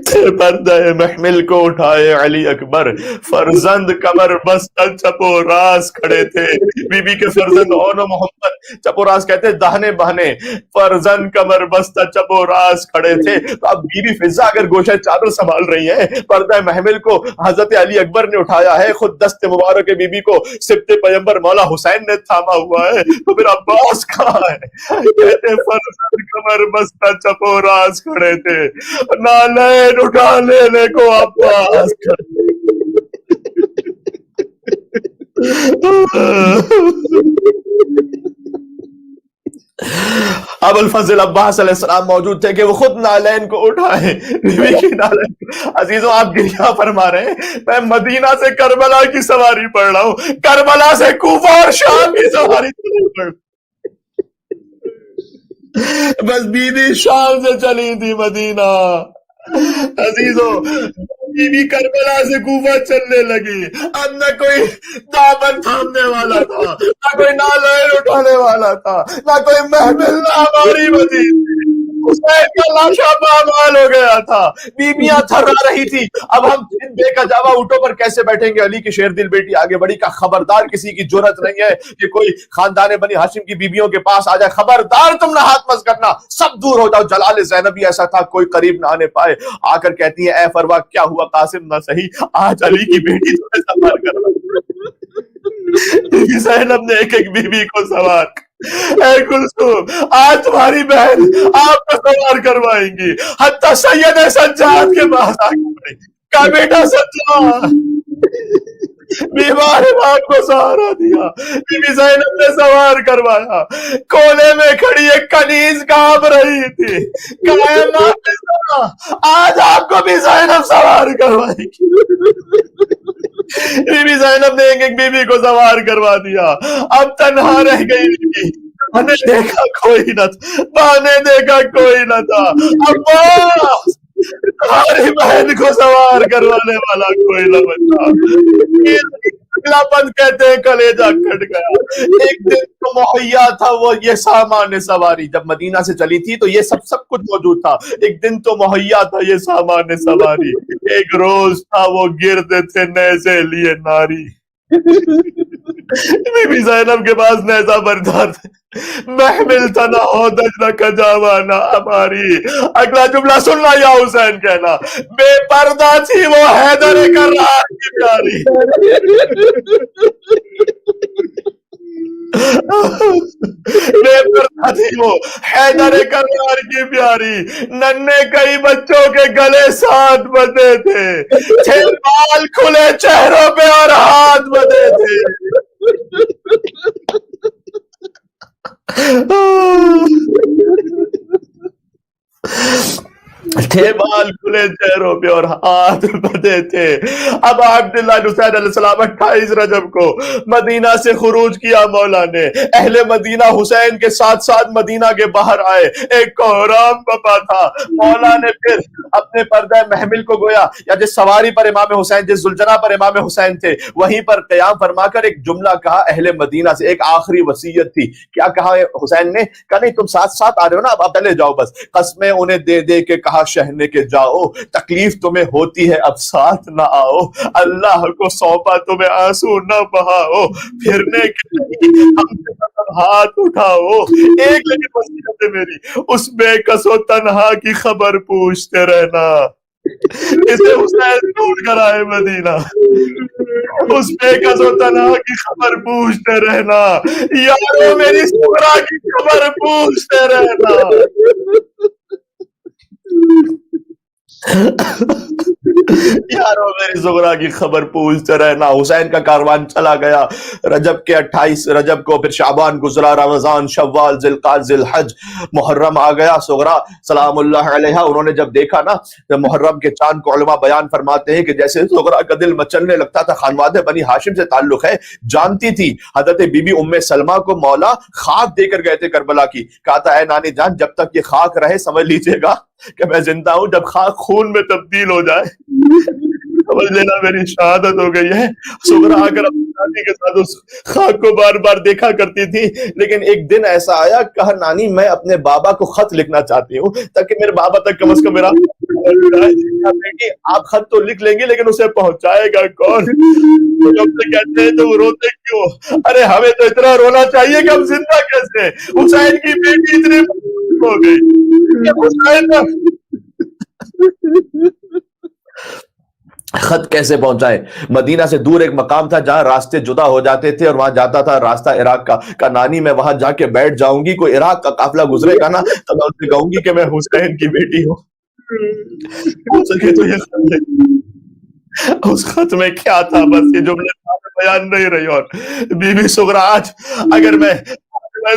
تھے پردہ محمل کو اٹھائے علی اکبر، فرزند کمر بستہ چپ و راست کھڑے تھے. بی بی کے فرزند اون و محمد چپ و راست کہتے دہنے بہنے، فرزند کمر بستہ چپ و راست کھڑے تھے. تو اب بی بی فضا اگر گوشہ چادر سنبھال رہی ہیں، پردہ محمل کو حضرت علی اکبر نے اٹھایا ہے، خود دست مبارک بی بی کو سبت پیغمبر مولا حسین نے تھاما ہوا ہے، تو پھر عباس کہاں ہے؟ کہتے فرزند کمر بستہ چپ و راست کھڑے تھے، نالین اٹھا لینے کو عباس ابو الفضل عباس علیہ السلام موجود تھے کہ وہ خود نالین کو اٹھائے. بیوی کی نالین. عزیزوں آپ گریہ فرما رہے ہیں، میں مدینہ سے کربلا کی سواری پڑھ رہا ہوں، کربلا سے کوفہ اور شام کی سواری پڑھ رہا ہوں. بس بیوی شام سے چلی تھی مدینہ. عزیزوں بی بی کربلا سے کوفہ چلنے لگی. اب نہ کوئی دامن تھامنے والا تھا، نہ کوئی نالین اٹھانے والا تھا، نہ کوئی محمل، نہ ہماری مدینہ. حسین کا لاشا پامال ہو گیا تھا، بیویاں تھرا رہی تھی. اب ہم ان بے کجاوا اونٹوں پر کیسے بیٹھیں گے؟ علی کی شیر دل بیٹی آگے بڑھی کا خبردار کسی کی جرت نہیں ہے کہ کوئی خاندان بنی ہاشم کی بیویوں کے پاس آ جائے. خبردار تم نہ ہاتھ مس کرنا، سب دور ہو جاؤ. جلال زینبی ایسا تھا کوئی قریب نہ آنے پائے. آ کر کہتی ہے اے فروا کیا ہوا قاسم نہ صحیح، آج علی کی بیٹی تمہیں سوار کرنا. بی بی زینب نے ایک ایک بیوی کو سوار، اے کلثوم آج تمہاری بہن آپ کو سوار کروائیں گی. حتی سید سجاد کے پاس آگے بڑھی، کہا بیٹا سجاد. بیمار امام کو سہارا دیا، بی بی زینب نے سوار کروایا. کونے میں کھڑی ایک کنیز کانپ رہی تھی، کہا اے ماں فضا آج آپ کو بھی زینب سوار کروائے گی. بی بی زینب نے ایک ایک بیوی کو سوار کروا دیا. اب تنہا رہ گئی، ہمیں دیکھا کوئی نہ تھا، بانے دیکھا کوئی نہ تھا. عباس تمہاری بہن کو سوار کروانے والا کوئی نہ بچا. پن کہتے ہیں کلیجہ کٹ گیا. ایک دن تو مہیا تھا وہ یہ سامان سواری, جب مدینہ سے چلی تھی تو یہ سب کچھ موجود تھا. ایک دن تو مہیا تھا یہ سامان سواری, ایک روز تھا وہ گرد تھے نیزے لیے ناری. بی بی زینب کے پاس نیزہ بردار تھے, محمل تھا نہ ہودج نہ کجاوا نہ ہماری. اگلا جملہ سننا یا حسین کہنا, بے پردہ تھی وہ حیدر کرار کی پیاری. بے پردہ تھی وہ حیدر کرار کی پیاری, ننھے کئی بچوں کے گلے ساتھ بدے تھے, چھل بال کھلے چہروں پہ اور ہاتھ بدے تھے. تھے بال کھلے چہروں پہ اور ہاتھ بدے تھے. اب عبداللہ حسین علیہ السلام 28 رجب کو مدینہ سے خروج کیا مولا نے. اہل مدینہ حسین کے ساتھ ساتھ مدینہ کے باہر آئے, ایک کوہرام بپا تھا. مولا نے پھر اپنے پردہ محمل کو گویا یا جس سواری پر امام حسین, جس ذوالجناح پر امام حسین تھے, وہیں پر قیام فرما کر ایک جملہ کہا اہل مدینہ سے. ایک آخری وصیت تھی. کیا کہا حسین نے؟ کہا نہیں تم ساتھ ساتھ آ رہے ہو نا, اب چلے جاؤ بس. قسمیں انہیں دے دے کے کہا شہنے کے جاؤ, تکلیف تمہیں ہوتی ہے اب ساتھ نہ آؤ. اللہ کو سونپا تمہیں آنسو نہ بہاؤ, پھرنے کے لیے ہم سے ہاتھ اٹھاؤ. ایک لیکن وصیت ہے میری, اس بے کس و تنہا کی خبر پوچھتے رہنا. اسے حسین ڈھونڈ کر آئے مدینہ, اس بے کس و تنہا کی خبر پوچھتے رہنا. یارو میری سغرا کی خبر پوچھتے رہنا. یارو میری زغرا کی خبر پوچھتے رہنا. حسین کا کاروان چلا گیا. رجب کے 28 رجب کو پھر شعبان گزرا, رمضان, شوال, ذوالقعدہ, ذوالحج, محرم آ گیا. زغرا سلام اللہ علیہا انہوں نے جب دیکھا نا محرم کے چاند کو, علماء بیان فرماتے ہیں کہ جیسے زغرا کا دل مچلنے لگتا تھا. خانوادہ بنی ہاشم سے تعلق ہے, جانتی تھی. حضرت بی بی ام سلمہ کو مولا خاک دے کر گئے تھے کربلا کی. کہا تھا اے نانی جان جب تک یہ خاک رہے سمجھ لیجیے گا کہ میں زندہ ہوں, جب خاک خون میں تبدیل ہو جائے سمجھ لینا میری شہادت ہو گئی ہے. زغرا آ کر اپنی نانی کے ساتھ اس خاک کو بار بار دیکھا کرتی تھی. لیکن ایک دن ایسا آیا, کہا نانی میں اپنے بابا کو خط لکھنا چاہتی ہوں تاکہ میرے بابا تک کم از کم میرا بیٹی آپ خط تو لکھ لیں گے لیکن اسے پہنچائے گا کون؟ کہتے ہیں تو وہ روتے کیوں؟ ارے ہمیں تو اتنا رونا چاہیے کہ ہم زندہ کیسے. حسین کی بیٹی اتنی ہو گئی, حسین خط کیسے پہنچائے؟ مدینہ سے دور ایک مقام تھا جہاں راستے جدا ہو جاتے تھے اور وہاں جاتا تھا راستہ عراق کا. کہا نانی میں وہاں جا کے بیٹھ جاؤں گی, کوئی عراق کا قافلہ گزرے گا نا تو میں اسے کہوں گی کہ میں حسین کی بیٹی ہوں. ہو سکے تو یہ خط ہے. اس خط میں کیا تھا بس یہ جملے بیان نہیں رہی. اور بی بی زغرا آج اگر میں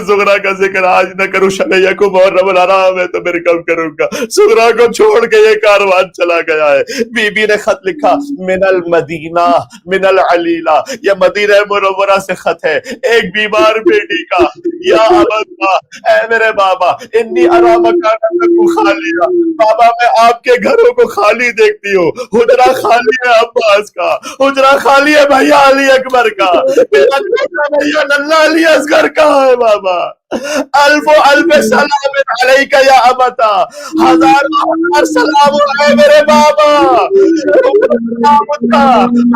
زغرا کا ذکر آج نہ کروں, شمیہ کو محرم الحرام ہے تو پھر کب کروں گا. زغرا کو چھوڑ کے یہ کاروان چلا گیا ہے. بی بی نے خط لکھا من المدینہ من العلیلہ, یہ مدینہ منورہ سے خط ہے ایک بیمار بیٹی کا. یا ابا اے میرے بابا, انی ارا مکانکم خالیہ, بابا میں آپ کے گھروں کو خالی دیکھتی ہوں. حجرہ خالی ہے عباس کا, حجرہ خالی ہے بھیا علی اکبر کا, میرا چھوٹا بھیا ننھا علی اصغر کا ہے بابا. الف و الف سلام علیکہ یا ابتا, ہزار ہزار سلام ہے میرے بابا.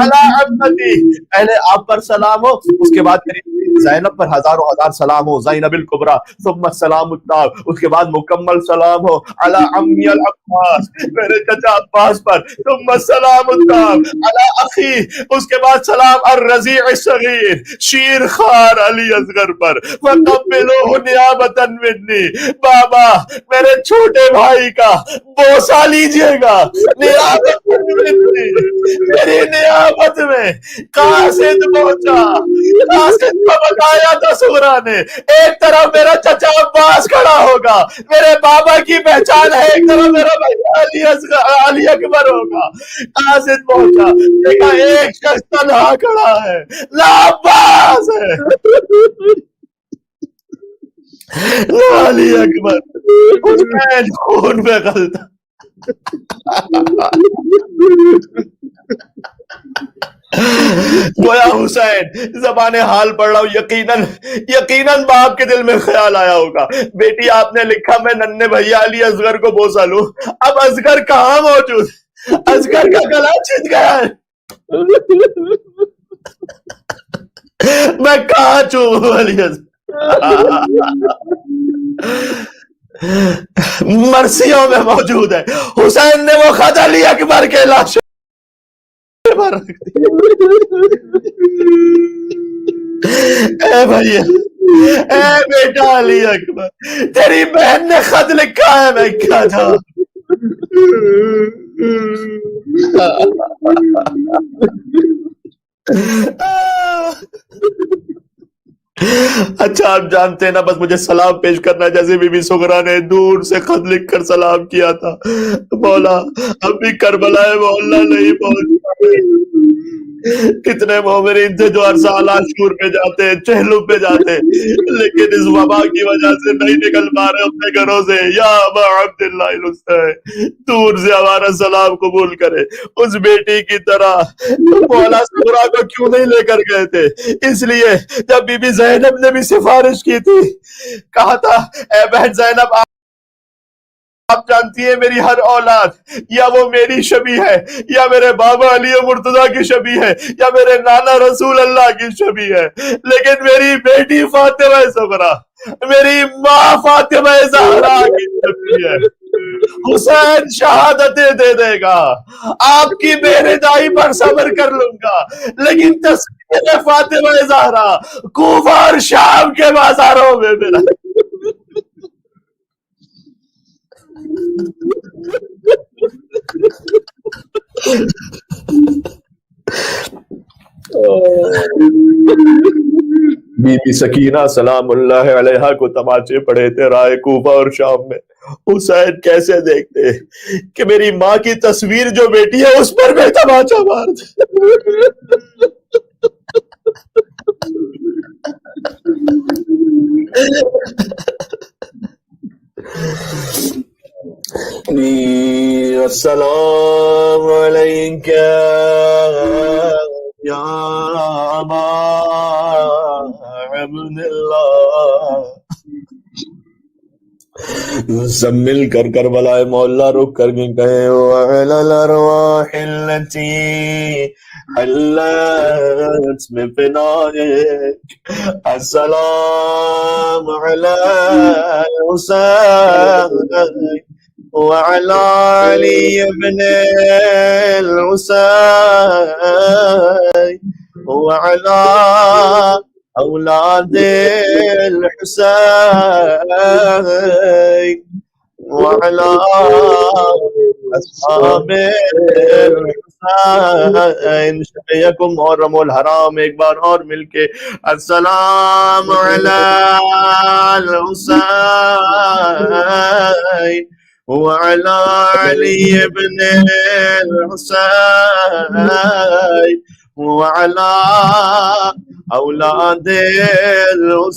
علی عمتی, پہلے آپ پر سلام ہو, اس کے بعد میری زینب پر ہزاروں ہزار سلام ہو, زینب الکبریٰ, ثم السلام التام, اس کے بعد مکمل سلام ہو علی عمی العباس, میرے چچا عباس پر, ثم السلام التام علی اخی, اس کے بعد سلام الرضیع الصغیر شیر خوار علی اصغر پر, وقبلوہ نیابۃ منی, بابا میرے چھوٹے بھائی کا بوسہ لیجئے گا نیابت منی. میری نیابت میں قاصد پہنچا, قاصد کو بتایا تھا زغرا نے, ایک طرف میرا چچا عباس کھڑا ہوگا, میرے بابا کی پہچان ہے, ایک طرف میرا بھائی علی اکبر ہوگا. قاصد پہنچا, دیکھا ایک شخص تنہا کھڑا ہے, لا عباس ہے لا علی اکبر. حسین خون میں غلطہ, گویا حسین زبان حال پڑھ رہا ہوں، یقیناً باپ کے دل میں خیال آیا ہوگا، بیٹی آپ نے لکھا میں ننھے بھیا علی اصغر کو بوسا لوں، اب اصغر کہاں موجود، اصغر کا گلا چھٹ گیا ہے، میں کہاں چوموں علی اصغر، مرثیوں میں موجود ہے، حسین نے وہ خط علی اکبر کے لاش پر رکھ دیا۔ اے بھائی، اے بیٹا علی اکبر، تیری بہن نے خط لکھا ہے، میں کیا جاؤں۔ اچھا آپ جانتے ہیں نا، بس مجھے سلام پیش کرنا، جیسے بی بی سغرا نے دور سے خط لکھ کر سلام کیا تھا، مولا اب بھی کربلا مولا نہیں پہنچ پائے، کتنے مومنین تھے جو ہر سال عاشور پہ جاتے، چہلم پہ جاتے، لیکن اس وبا کی وجہ سے نہیں نکل پا رہے اپنے گھروں سے۔ یا ابا عبداللہ الحسین، دور سے ہمارا سلام قبول کرے، اس بیٹی کی طرح مولا سغرا کو کیوں نہیں لے کر گئے تھے؟ اس لیے جب بی بی زینب نے بھی سفارش کی تھی، کہا تھا اے بہن زینب، آپ جانتی ہیں میری ہر اولاد یا وہ میری شبیہ ہے، یا میرے بابا علی مرتضیٰ کی شبیہ ہے، یا میرے نانا رسول اللہ کی شبیہ ہے، لیکن میری بیٹی فاطمہ زہرا، میری ماں فاطمہ زہرا کی شبیہ ہے۔ حسین شہادتیں دے دے گا، آپ کی بے رضائی پر صبر کر لوں گا، لیکن تصویر فاطمہ زہرا کوفہ اور شام کے بازاروں میں میرا بی بی سکینہ سلام اللہ علیہا کو تماچے پڑے تھے رائے کوفہ اور شام میں۔ حسین کیسے دیکھتے کہ میری ماں کی تصویر جو بیٹی ہے اس پر میں تماچا مار السلام علیکم یا ابا عبداللہ۔ سب مل کر کربلا مولا رک کر کے کہیں وعلی الارواح التي حلت بفنائك السلام على الحسين وعلى علي بن الحسين وعلى أولاد الحسين وعلى أصحاب الحسين۔ شفیعکم اور رمو الحرام ایک بار اور مل کے السلام علی الحسین وعلى علي بن الحسين وعلى أولاد الحسين